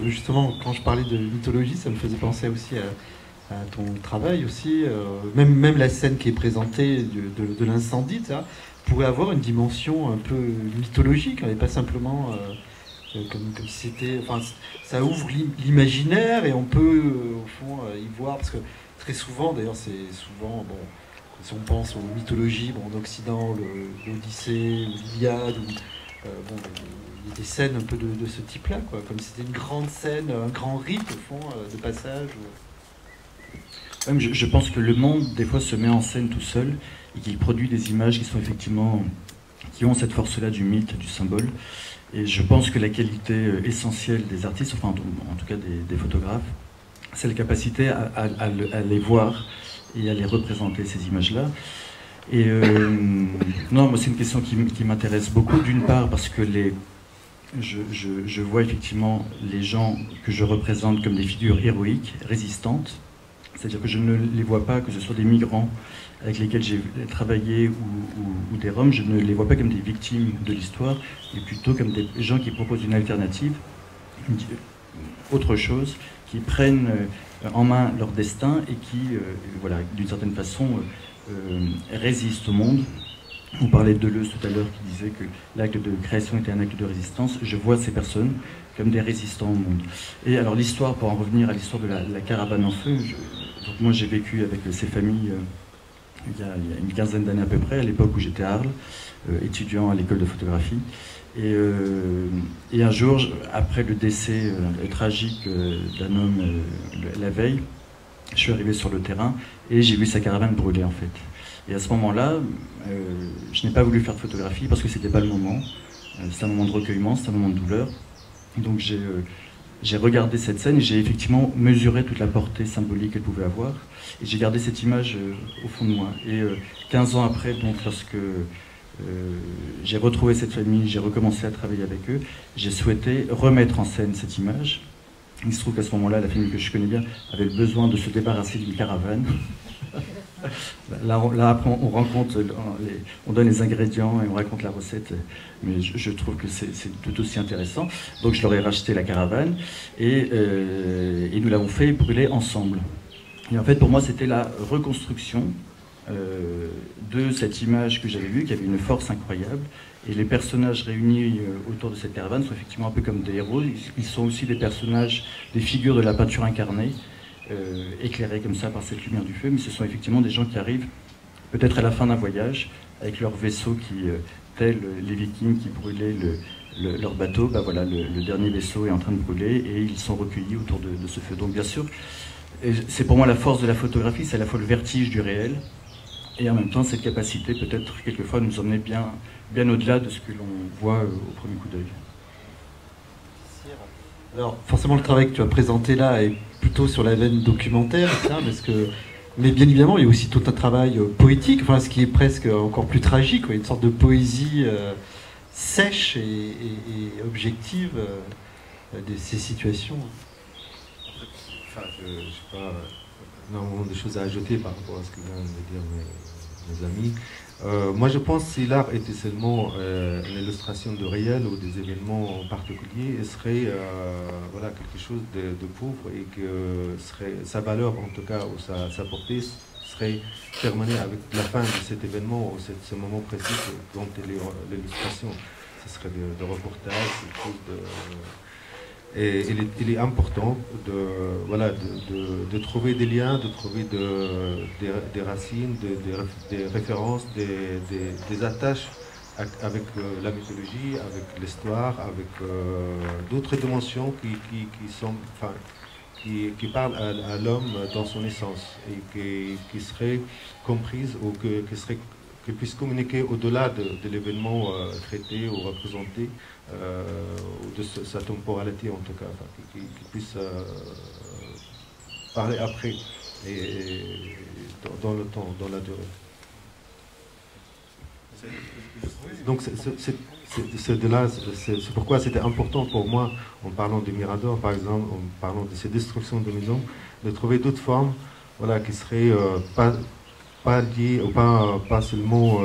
Justement, quand je parlais de mythologie, ça me faisait penser aussi à ton travail aussi, même la scène qui est présentée de l'incendie, ça pourrait avoir une dimension un peu mythologique, et pas simplement comme si c'était... Enfin, ça ouvre l'imaginaire et on peut, au fond, y voir, parce que très souvent, d'ailleurs, c'est souvent, bon, si on pense aux mythologies, bon, en Occident, l'Odyssée, ou l'Iliade, bon, il y a des scènes un peu de ce type-là, quoi, comme si c'était une grande scène, un grand rite, au fond, de passage. Je pense que le monde, des fois, se met en scène tout seul et qu'il produit des images qui sont effectivement, qui ont cette force-là du mythe, du symbole. Et je pense que la qualité essentielle des artistes, enfin en tout cas des photographes, c'est la capacité à les voir et à les représenter, ces images-là. Et non, moi c'est une question qui m'intéresse beaucoup, d'une part parce que je vois effectivement les gens que je représente comme des figures héroïques, résistantes. C'est-à-dire que je ne les vois pas, que ce soit des migrants avec lesquels j'ai travaillé ou des Roms, je ne les vois pas comme des victimes de l'histoire, mais plutôt comme des gens qui proposent une alternative, autre chose, qui prennent en main leur destin et qui, voilà, d'une certaine façon, résistent au monde. On parlait de Deleuze tout à l'heure qui disait que l'acte de création était un acte de résistance. Je vois ces personnes comme des résistants au monde. Et alors l'histoire, pour en revenir à l'histoire de la caravane en feu, donc moi j'ai vécu avec ces familles il y a une quinzaine d'années à peu près, à l'époque où j'étais à Arles, étudiant à l'école de photographie. Et un jour, après le décès tragique d'un homme la veille, je suis arrivé sur le terrain et j'ai vu sa caravane brûler en fait. Et à ce moment-là, je n'ai pas voulu faire de photographie parce que c'était pas le moment. C'est un moment de recueillement, c'est un moment de douleur. Donc j'ai regardé cette scène et j'ai effectivement mesuré toute la portée symbolique qu'elle pouvait avoir. Et j'ai gardé cette image au fond de moi. Et 15 ans après, donc, lorsque j'ai retrouvé cette famille, j'ai recommencé à travailler avec eux, j'ai souhaité remettre en scène cette image. Il se trouve qu'à ce moment-là, la famille que je connais bien avait le besoin de se débarrasser d'une caravane. Là, après, on rencontre, on donne les ingrédients et on raconte la recette, mais je trouve que c'est tout aussi intéressant. Donc je leur ai racheté la caravane et nous l'avons fait brûler ensemble. Et en fait, pour moi, c'était la reconstruction de cette image que j'avais vue, qui avait une force incroyable. Et les personnages réunis autour de cette caravane sont effectivement un peu comme des héros. Ils sont aussi des personnages, des figures de la peinture incarnée, éclairés comme ça par cette lumière du feu. Mais ce sont effectivement des gens qui arrivent peut-être à la fin d'un voyage, avec leur vaisseau qui, tels les Vikings qui brûlaient leur bateau, bah voilà, le dernier vaisseau est en train de brûler et ils sont recueillis autour de ce feu. Donc bien sûr, c'est pour moi la force de la photographie, c'est à la fois le vertige du réel et en même temps cette capacité peut-être quelquefois à nous emmener bien au-delà de ce que l'on voit au premier coup d'œil. Alors forcément le travail que tu as présenté là est plutôt sur la veine documentaire, mais bien évidemment il y a aussi tout un travail poétique, enfin, ce qui est presque encore plus tragique, une sorte de poésie sèche et objective de ces situations. Enfin, je n'ai pas énormément de choses à ajouter par rapport à ce que viennent de dire mes amis. Moi, je pense que si l'art était seulement une illustration de réel ou des événements en particulier, il serait voilà, quelque chose de pauvre et que sa valeur, en tout cas, ou sa portée, serait terminée avec la fin de cet événement ou ce moment précis dont il est l'illustration. Ce serait de reportage, quelque chose de... Et il est important de trouver des liens, de trouver des racines, des références, des attaches avec la mythologie, avec l'histoire, avec d'autres dimensions qui parlent à l'homme dans son essence et qui seraient comprises ou qui puissent communiquer au-delà de l'événement traité ou représenté, ou de sa temporalité en tout cas, qui puisse parler après et dans le temps, dans la durée. Donc c'est pourquoi c'était important pour moi, en parlant des miradors par exemple, en parlant de ces destructions de maisons, de trouver d'autres formes, voilà, qui seraient pas liées ou pas seulement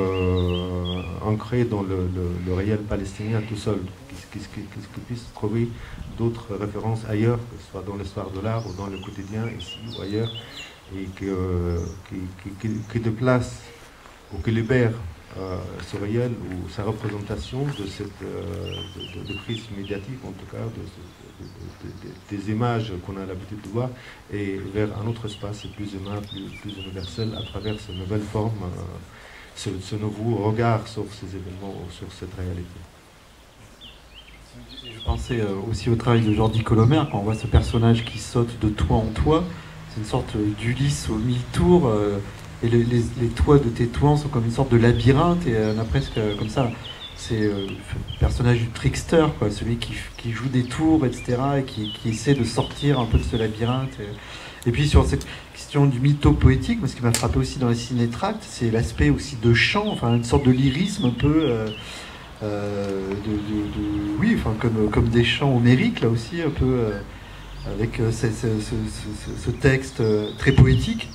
ancrées dans le réel palestinien tout seul, qui puisse trouver d'autres références ailleurs, que ce soit dans l'histoire de l'art ou dans le quotidien ici ou ailleurs, et qui déplace ou qui libère ce réel ou sa représentation de cette de crise médiatique, en tout cas, des images qu'on a l'habitude de voir, et vers un autre espace plus humain, plus universel, à travers ces nouvelles formes, ce nouveau regard sur ces événements, sur cette réalité. Je pensais aussi au travail de Jordi Colomer, quand on voit ce personnage qui saute de toit en toit, c'est une sorte d'Ulysse aux 1000 tours, et les toits de tes toits sont comme une sorte de labyrinthe, et on a presque comme ça, c'est le personnage du trickster, quoi, celui qui joue des tours, etc., et qui essaie de sortir un peu de ce labyrinthe. Et puis sur cette question du mytho poétique, ce qui m'a frappé aussi dans les cinétracts, c'est l'aspect aussi de chant, enfin une sorte de lyrisme un peu, oui, enfin comme des chants homériques là aussi, un peu avec ce texte très poétique,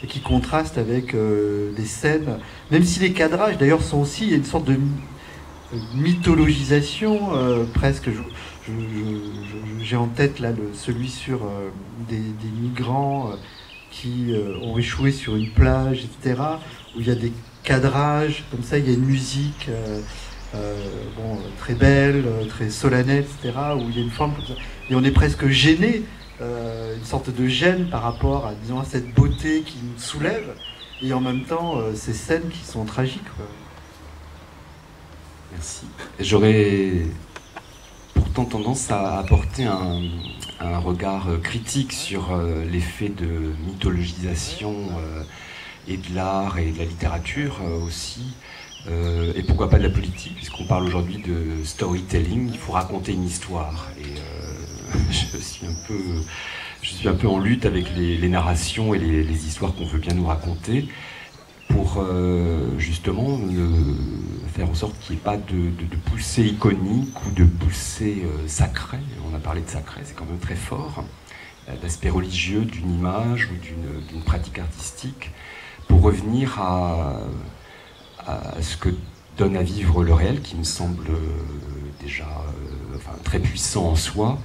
et qui contraste avec des scènes, même si les cadrages d'ailleurs sont aussi, il y a une sorte de mythologisation presque. J'ai en tête là celui sur des migrants qui ont échoué sur une plage, etc., où il y a des cadrages comme ça, il y a une musique très belle, très solennelle, etc., où il y a une forme comme ça, et on est presque gêné, une sorte de gêne par rapport à, disons, à cette beauté qui nous soulève, et en même temps ces scènes qui sont tragiques, quoi. Merci. J'aurais pourtant tendance à apporter un regard critique sur l'effet de mythologisation et de l'art et de la littérature aussi, et pourquoi pas de la politique, puisqu'on parle aujourd'hui de storytelling, il faut raconter une histoire. Et je suis un peu en lutte avec les narrations et les histoires qu'on veut bien nous raconter, pour justement faire en sorte qu'il n'y ait pas de poussée iconique ou de poussée sacrée. On a parlé de sacré, c'est quand même très fort, d'aspect religieux d'une image ou d'une pratique artistique, pour revenir à ce que donne à vivre le réel, qui me semble déjà très puissant en soi,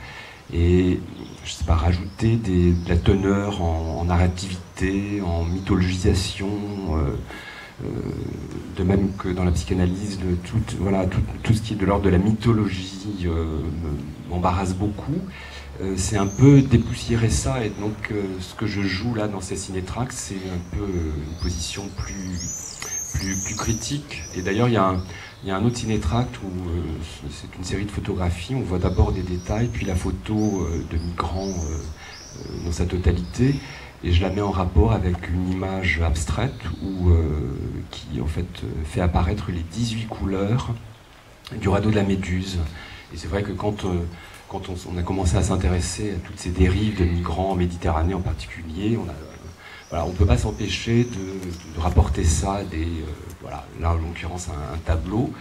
et je sais pas, rajouter de la teneur en narrativité, en mythologisation, de même que dans la psychanalyse, tout ce qui est de l'ordre de la mythologie m'embarrasse beaucoup. C'est un peu dépoussiérer ça, et donc ce que je joue là dans ces cinétracts, c'est un peu une position plus critique. Et d'ailleurs, il y a un autre cinétract où c'est une série de photographies, on voit d'abord des détails, puis la photo de migrants dans sa totalité, et je la mets en rapport avec une image abstraite qui en fait fait apparaître les 18 couleurs du radeau de la Méduse. Et c'est vrai que quand on a commencé à s'intéresser à toutes ces dérives de migrants en Méditerranée en particulier, on ne peut pas s'empêcher de rapporter ça à là en l'occurrence un tableau.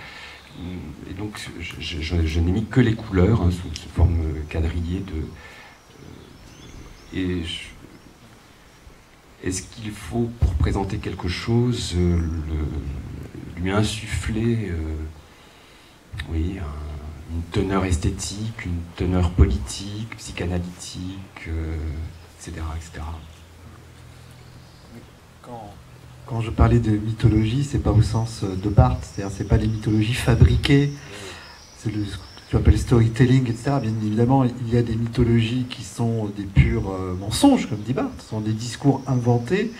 Et donc je n'ai mis que les couleurs sous forme quadrillée est-ce qu'il faut, pour présenter quelque chose, lui insuffler une teneur esthétique, une teneur politique, psychanalytique, etc. Quand je parlais de mythologie, c'est pas au sens de Barthes, c'est-à-dire c'est pas les mythologies fabriquées, c'est ce que tu appelles storytelling, etc. Bien évidemment, il y a des mythologies qui sont des purs mensonges, comme dit Barthes, ce sont des discours inventés.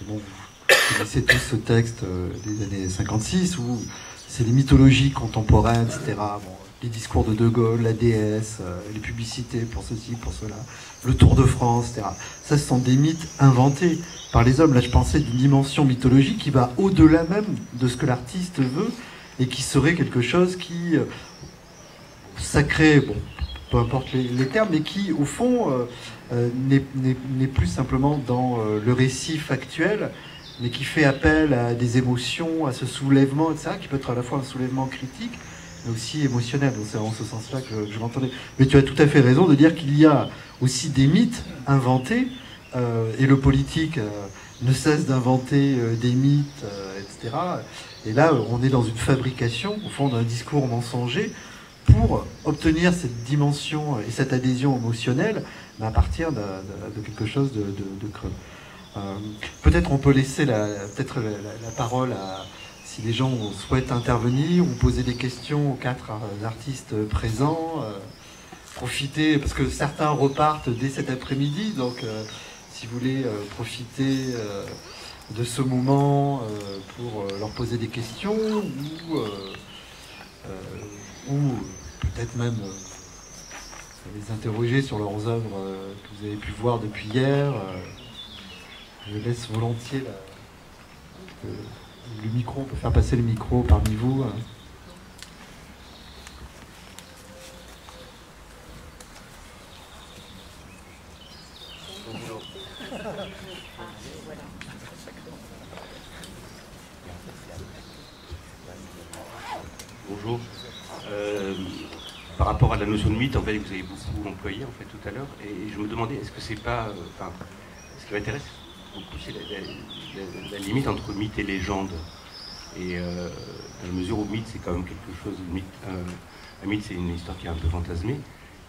Et bon, vous connaissez tous ce texte des années 56, où c'est les mythologies contemporaines, etc. Bon, les discours de Gaulle, la déesse, les publicités pour ceci, pour cela, le Tour de France, etc. Ça, ce sont des mythes inventés par les hommes. Là, je pensais d'une dimension mythologique qui va au-delà même de ce que l'artiste veut, et qui serait quelque chose qui, sacré, bon, peu importe les termes, mais qui, au fond, n'est plus simplement dans le récit factuel, mais qui fait appel à des émotions, à ce soulèvement, etc., qui peut être à la fois un soulèvement critique, mais aussi émotionnel. Donc c'est en ce sens-là que je l'entendais. Mais tu as tout à fait raison de dire qu'il y a aussi des mythes inventés, et le politique ne cesse d'inventer des mythes, etc. Et là, on est dans une fabrication, au fond, d'un discours mensonger pour obtenir cette dimension et cette adhésion émotionnelle, mais à partir de quelque chose de creux. Peut-être on peut laisser la parole à... Si les gens souhaitent intervenir ou poser des questions aux 4 artistes présents, profitez, parce que certains repartent dès cet après-midi, donc si vous voulez profiter de ce moment pour leur poser des questions, ou peut-être même les interroger sur leurs œuvres que vous avez pu voir depuis hier, je laisse volontiers le micro, on peut faire passer le micro parmi vous. Bonjour. Par rapport à la notion de mythe, en fait, que vous avez beaucoup employé en fait tout à l'heure, et je me demandais, est-ce que c'est pas, ce qui m'intéresse beaucoup, c'est la limite entre mythe et légende. Et dans la mesure où mythe, c'est quand même quelque chose. Un mythe, c'est une histoire qui est un peu fantasmée.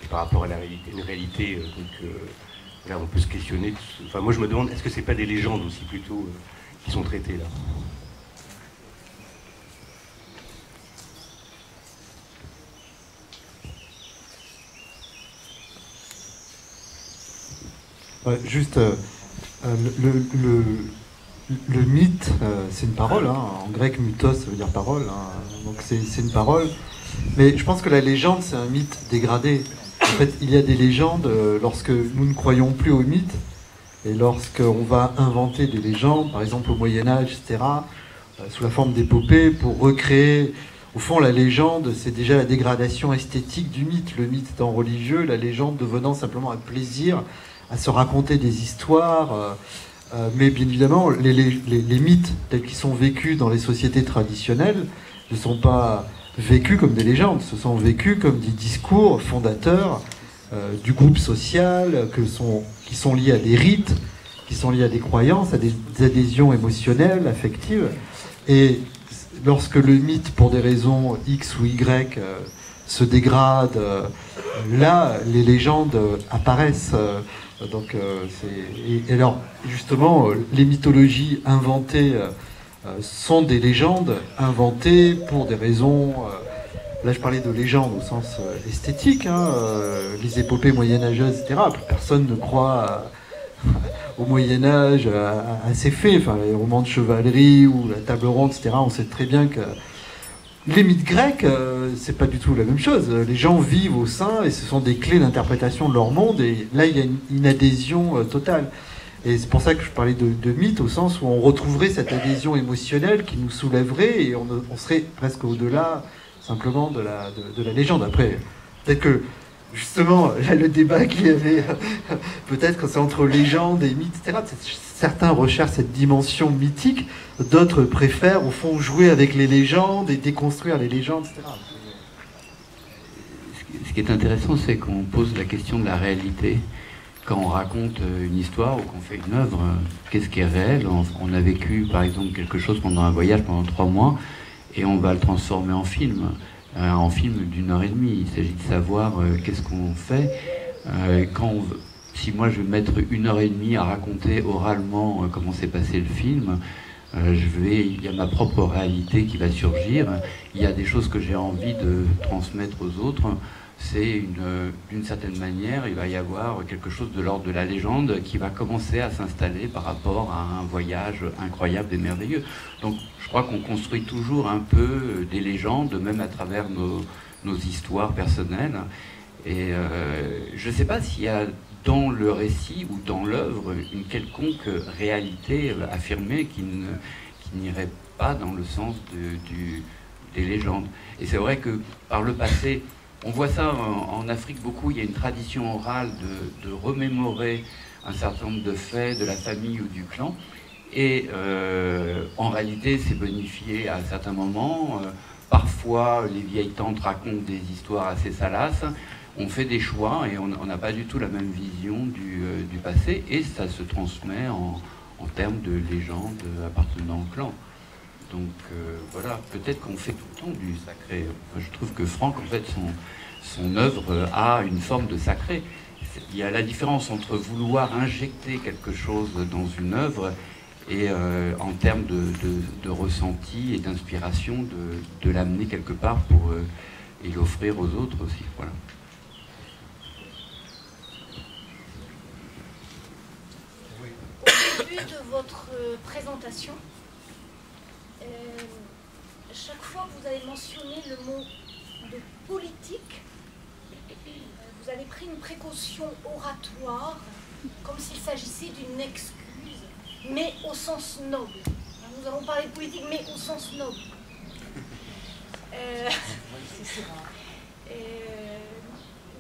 Et par rapport à la réalité, une réalité, là, on peut se questionner. Enfin, moi, je me demande, est-ce que c'est pas des légendes aussi plutôt qui sont traitées là? Juste, le mythe, c'est une parole, hein. En grec, mythos, ça veut dire parole, hein. Donc c'est une parole. Mais je pense que la légende, c'est un mythe dégradé. En fait, il y a des légendes lorsque nous ne croyons plus aux mythes, et lorsqu'on va inventer des légendes, par exemple au Moyen-Âge, etc., sous la forme d'épopées, pour recréer... Au fond, la légende, c'est déjà la dégradation esthétique du mythe. Le mythe étant religieux, la légende devenant simplement un plaisir à se raconter des histoires... mais bien évidemment, les mythes tels qu'ils sont vécus dans les sociétés traditionnelles ne sont pas vécus comme des légendes, ce sont vécus comme des discours fondateurs du groupe social, qui sont liés à des rites, qui sont liés à des croyances, à des adhésions émotionnelles, affectives. Et lorsque le mythe, pour des raisons X ou Y, se dégrade, là, les légendes apparaissent. Et alors, justement, les mythologies inventées sont des légendes inventées pour des raisons... là, je parlais de légendes au sens esthétique, hein, les épopées moyenâgeuses, etc. Personne ne croit au Moyen-Âge à ces faits. Enfin, les romans de chevalerie ou la table ronde, etc. On sait très bien que... Les mythes grecs, c'est pas du tout la même chose. Les gens vivent au sein et ce sont des clés d'interprétation de leur monde. Et là, il y a une adhésion totale. Et c'est pour ça que je parlais de mythe, au sens où on retrouverait cette adhésion émotionnelle qui nous soulèverait et on serait presque au-delà simplement de la légende. Après, peut-être que justement, là, le débat qu'il y avait, peut-être que c'est entre légende et mythe, etc. Certains recherchent cette dimension mythique, d'autres préfèrent, au fond, jouer avec les légendes et déconstruire les légendes, etc. Ce qui est intéressant, c'est qu'on pose la question de la réalité. Quand on raconte une histoire ou qu'on fait une œuvre, qu'est-ce qui est réel? On a vécu, par exemple, quelque chose pendant un voyage, pendant 3 mois, et on va le transformer en film d'une heure et demie. Il s'agit de savoir qu'est-ce qu'on fait si moi je vais mettre 1 heure et demie à raconter oralement comment s'est passé le film, il y a ma propre réalité qui va surgir. Il y a des choses que j'ai envie de transmettre aux autres. C'est d'une certaine manière, il va y avoir quelque chose de l'ordre de la légende qui va commencer à s'installer par rapport à un voyage incroyable et merveilleux. Donc je crois qu'on construit toujours un peu des légendes, même à travers nos histoires personnelles. Et je ne sais pas s'il y a dans le récit ou dans l'œuvre une quelconque réalité affirmée qui n'irait pas dans le sens des légendes. Et c'est vrai que par le passé, on voit ça en Afrique beaucoup, il y a une tradition orale de remémorer un certain nombre de faits de la famille ou du clan. Et en réalité, c'est bonifié à certains moments. Parfois, les vieilles tantes racontent des histoires assez salaces. On fait des choix et on n'a pas du tout la même vision du passé. Et ça se transmet en termes de légendes appartenant au clan. Donc voilà, peut-être qu'on fait tout le temps du sacré. Enfin, je trouve que Franck, en fait, son œuvre a une forme de sacré. Il y a la différence entre vouloir injecter quelque chose dans une œuvre et en termes de ressenti et d'inspiration, de l'amener quelque part et l'offrir aux autres aussi. Voilà. Au début de votre présentation, chaque fois vous avez mentionné le mot de politique, vous avez pris une précaution oratoire, comme s'il s'agissait d'une excuse, mais au sens noble. Nous allons parler de politique, mais au sens noble.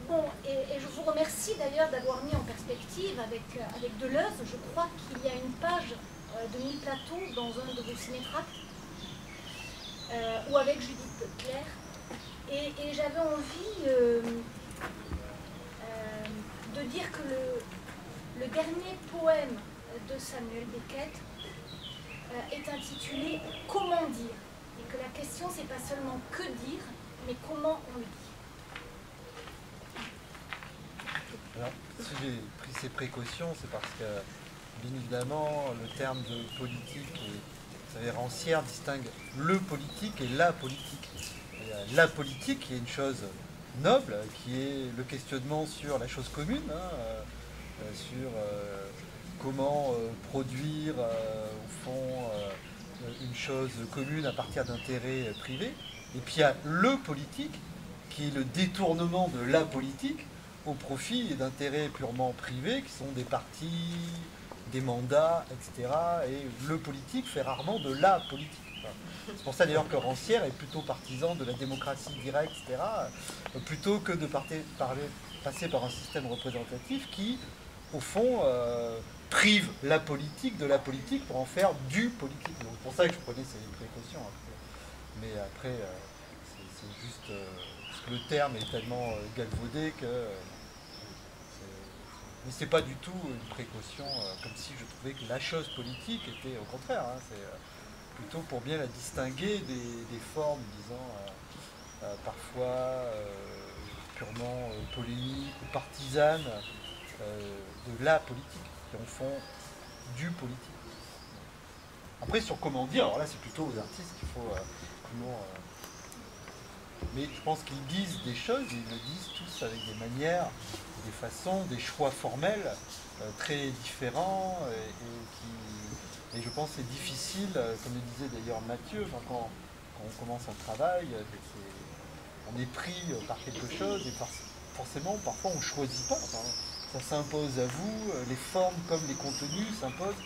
Bon, et je vous remercie d'ailleurs d'avoir mis en perspective avec Deleuze. Je crois qu'il y a une page de Mille Platon dans un de vos cinétracts, ou avec Judith Claire. Et j'avais envie de dire que le dernier poème de Samuel Beckett est intitulé « Comment dire ?» et que la question, c'est pas seulement que dire, mais comment on le dit. Alors, si j'ai pris ces précautions, c'est parce que, bien évidemment, le terme de politique, vous savez, Rancière distingue le politique et la politique. Et la politique, qui est une chose noble, qui est le questionnement sur la chose commune, sur comment produire au fond une chose commune à partir d'intérêts privés. Et puis il y a le politique, qui est le détournement de la politique au profit d'intérêts purement privés, qui sont des partis, des mandats, etc. Et le politique fait rarement de la politique. C'est pour ça d'ailleurs que Rancière est plutôt partisan de la démocratie directe, etc., plutôt que de passer par un système représentatif qui, au fond, prive la politique de la politique pour en faire du politique. Donc c'est pour ça que je prenais ces précautions. Mais après, c'est juste parce que le terme est tellement galvaudé que... mais c'est pas du tout une précaution, comme si je trouvais que la chose politique était au contraire. Hein, c'est plutôt pour bien la distinguer des formes, disons, parfois purement polémiques ou partisanes de la politique, qui en font du politique. Après, sur comment dire, alors là c'est plutôt aux artistes qu'il faut mais je pense qu'ils disent des choses, et ils le disent tous avec des manières, des façons, des choix formels très différents, et je pense que c'est difficile, comme le disait d'ailleurs Mathieu, quand on commence un travail, on est pris par quelque chose, et forcément, parfois on ne choisit pas. Ça s'impose à vous, les formes comme les contenus s'imposent.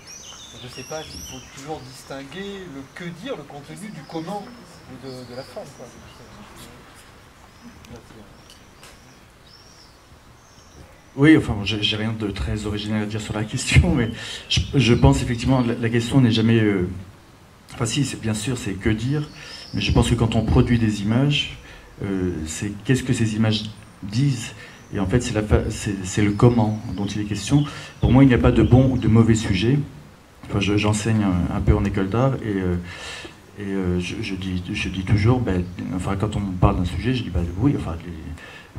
Je ne sais pas s'il faut toujours distinguer le que dire, le contenu du comment ou de la forme. Quoi. Oui, enfin, j'ai rien de très original à dire sur la question, mais je pense effectivement que la question n'est jamais... Enfin si, bien sûr, c'est que dire, mais je pense que quand on produit des images, c'est qu'est-ce que ces images disent. Et en fait, c'est le comment dont il est question. Pour moi, il n'y a pas de bon ou de mauvais sujet. Enfin, j'enseigne un peu en école d'art, et je dis toujours, enfin, quand on parle d'un sujet, je dis oui, enfin,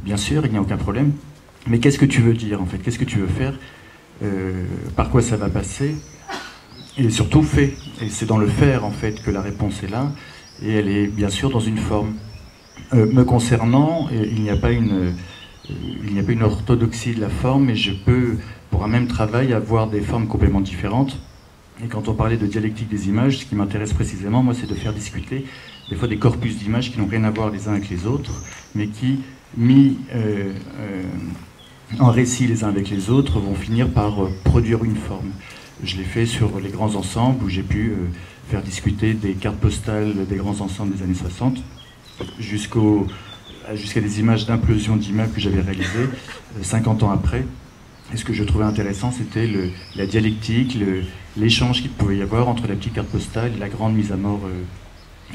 bien sûr, il n'y a aucun problème. Mais qu'est-ce que tu veux dire en fait? Qu'est-ce que tu veux faire? Par quoi ça va passer? Et surtout fais. Et c'est dans le faire en fait que la réponse est là. Et elle est bien sûr dans une forme. Me concernant, il n'y a pas une orthodoxie de la forme, et je peux, pour un même travail, avoir des formes complètement différentes. Et quand on parlait de dialectique des images, ce qui m'intéresse précisément, moi, c'est de faire discuter des fois des corpus d'images qui n'ont rien à voir les uns avec les autres, mais qui, mis en récit les uns avec les autres, vont finir par produire une forme. Je l'ai fait sur les grands ensembles, où j'ai pu faire discuter des cartes postales des grands ensembles des années 60, jusqu'à des images d'implosion d'immeubles que j'avais réalisées 50 ans après. Et ce que je trouvais intéressant, c'était la dialectique, l'échange qu'il pouvait y avoir entre la petite carte postale et la grande mise à mort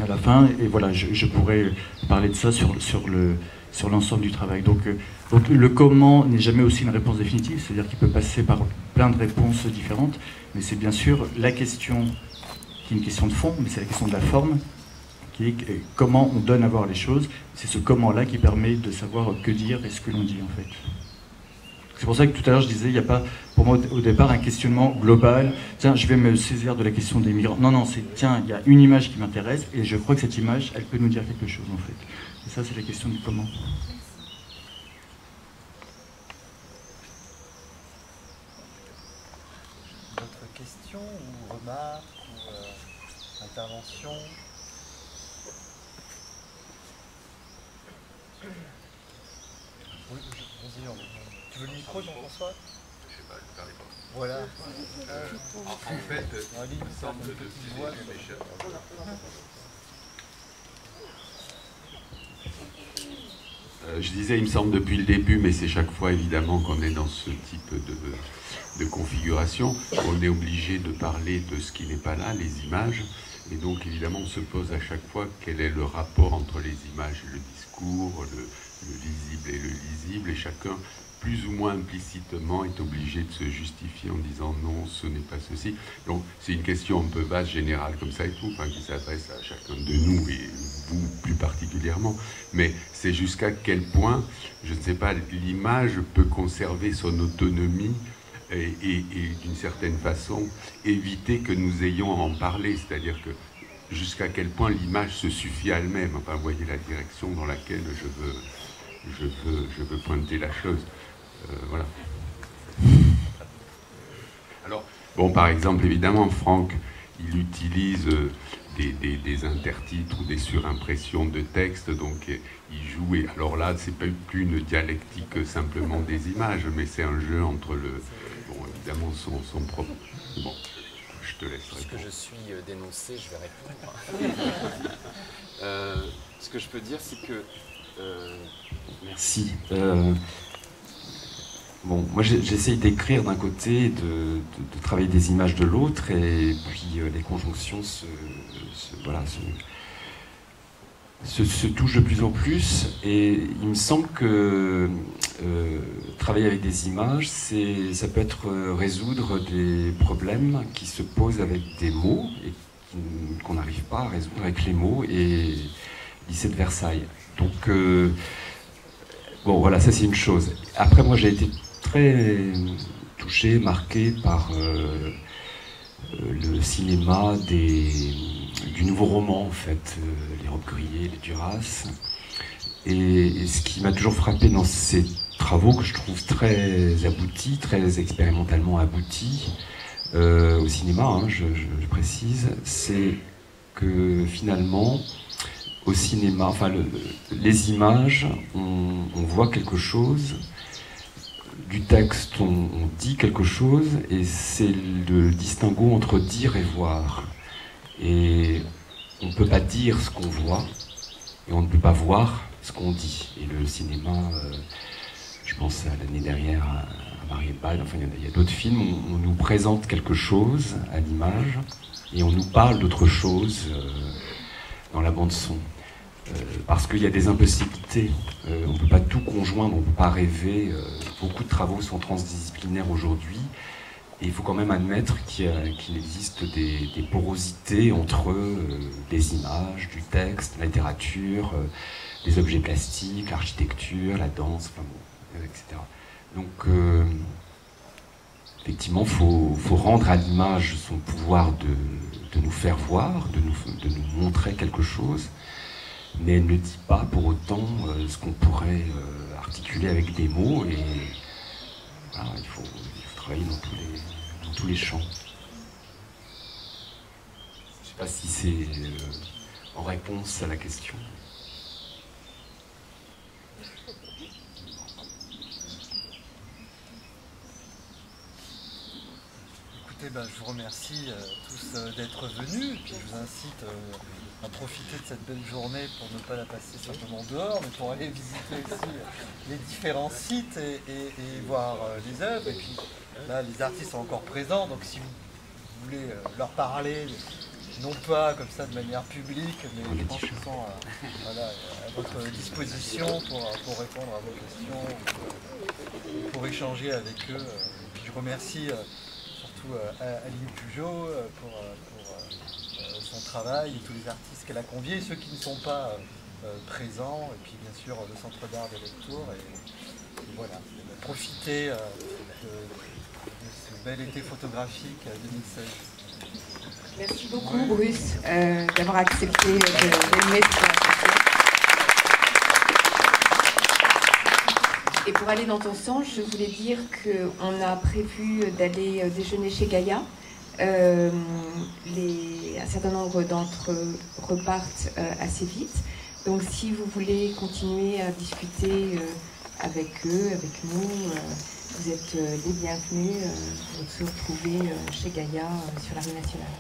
à la fin. Et voilà, je pourrais parler de ça sur l'ensemble du travail. Donc le comment n'est jamais aussi une réponse définitive, c'est-à-dire qu'il peut passer par plein de réponses différentes, mais c'est bien sûr la question qui est une question de fond, mais c'est la question de la forme, qui est comment on donne à voir les choses. C'est ce comment-là qui permet de savoir que dire et ce que l'on dit en fait. C'est pour ça que tout à l'heure je disais, il n'y a pas pour moi au départ un questionnement global, tiens je vais me saisir de la question des migrants. Non, c'est tiens, il y a une image qui m'intéresse et je crois que cette image, elle peut nous dire quelque chose en fait. Et ça c'est la question du comment. D'autres questions ou remarques ou interventions? Oui, vas-y, tu veux le micro, Jean-François? Je sais pas, je parlais pas. Voilà. En fait, il me semble depuis le début, je disais, il me semble depuis le début, mais c'est chaque fois évidemment qu'on est dans ce type de configuration, on est obligé de parler de ce qui n'est pas là, les images, et donc évidemment on se pose à chaque fois quel est le rapport entre les images et le discours, le visible et le lisible, et chacun, plus ou moins implicitement, est obligé de se justifier en disant non, ce n'est pas ceci. Donc c'est une question un peu vaste, générale comme ça et tout, enfin, qui s'adresse à chacun de nous, et vous plus particulièrement, mais c'est jusqu'à quel point, je ne sais pas, l'image peut conserver son autonomie et d'une certaine façon éviter que nous ayons à en parler, c'est-à-dire que jusqu'à quel point l'image se suffit à elle-même. Enfin, vous voyez la direction dans laquelle je veux pointer la chose. Voilà. Alors, bon, par exemple, évidemment, Franck, il utilise des intertitres ou des surimpressions de textes, donc il joue, et alors là, c'est pas plus une dialectique simplement des images, mais c'est un jeu entre bon, évidemment, son propre... Bon, je te laisse répondre. Puisque je suis dénoncé, je vais répondre. Ce que je peux dire, c'est que... merci. Bon, moi j'essaye d'écrire d'un côté, de travailler des images de l'autre, et puis les conjonctions se touchent de plus en plus, et il me semble que travailler avec des images, ça peut être résoudre des problèmes qui se posent avec des mots, et qu'on n'arrive pas à résoudre avec les mots, et lycée de Versailles. Donc, bon voilà, ça c'est une chose. Après, moi j'ai été très touché, marqué par le cinéma du nouveau roman, en fait, les Robbe Grillet, les Duras. Et ce qui m'a toujours frappé dans ces travaux, que je trouve très aboutis, très expérimentalement aboutis, au cinéma, hein, je précise, c'est que finalement, au cinéma, enfin, les images, on voit quelque chose. Du texte, on dit quelque chose, et c'est le distinguo entre dire et voir. Et on ne peut pas dire ce qu'on voit, et on ne peut pas voir ce qu'on dit. Et le cinéma, je pense à l'année dernière à Marienbad, enfin il y a d'autres films où on nous présente quelque chose à l'image, et on nous parle d'autre chose dans la bande-son. Parce qu'il y a des impossibilités, on ne peut pas tout conjoindre, on ne peut pas rêver, beaucoup de travaux sont transdisciplinaires aujourd'hui, et il faut quand même admettre qu'il existe des porosités entre des images, du texte, la littérature, les objets plastiques, l'architecture, la danse, enfin bon, etc. Donc effectivement, il faut rendre à l'image son pouvoir de nous faire voir, de nous montrer quelque chose, mais elle ne dit pas pour autant ce qu'on pourrait articuler avec des mots, et voilà, il faut travailler dans tous les champs. Je ne sais pas si c'est en réponse à la question. Écoutez, je vous remercie tous d'être venus, et puis je vous incite à profiter de cette belle journée pour ne pas la passer simplement dehors, mais pour aller visiter aussi les différents sites et voir les œuvres. Et puis là, les artistes sont encore présents, donc si vous voulez leur parler, non pas comme ça de manière publique, mais je pense qu'ils sont à votre disposition pour répondre à vos questions, pour échanger avec eux. Puis je remercie surtout Aline Pujot pour son travail et tous les artistes qu'elle a conviés, ceux qui ne sont pas présents, et puis bien sûr le Centre d'art de Lectoure. Et voilà, profitez de ce bel été photographique 2016. Merci beaucoup Bruce d'avoir accepté d'animer cette conversation. Et pour aller dans ton sens, je voulais dire qu'on a prévu d'aller déjeuner chez Gaïa. Un certain nombre d'entre eux repartent assez vite. Donc si vous voulez continuer à discuter avec eux, avec nous, vous êtes les bienvenus. Vous se retrouvez chez Gaïa sur la rue nationale.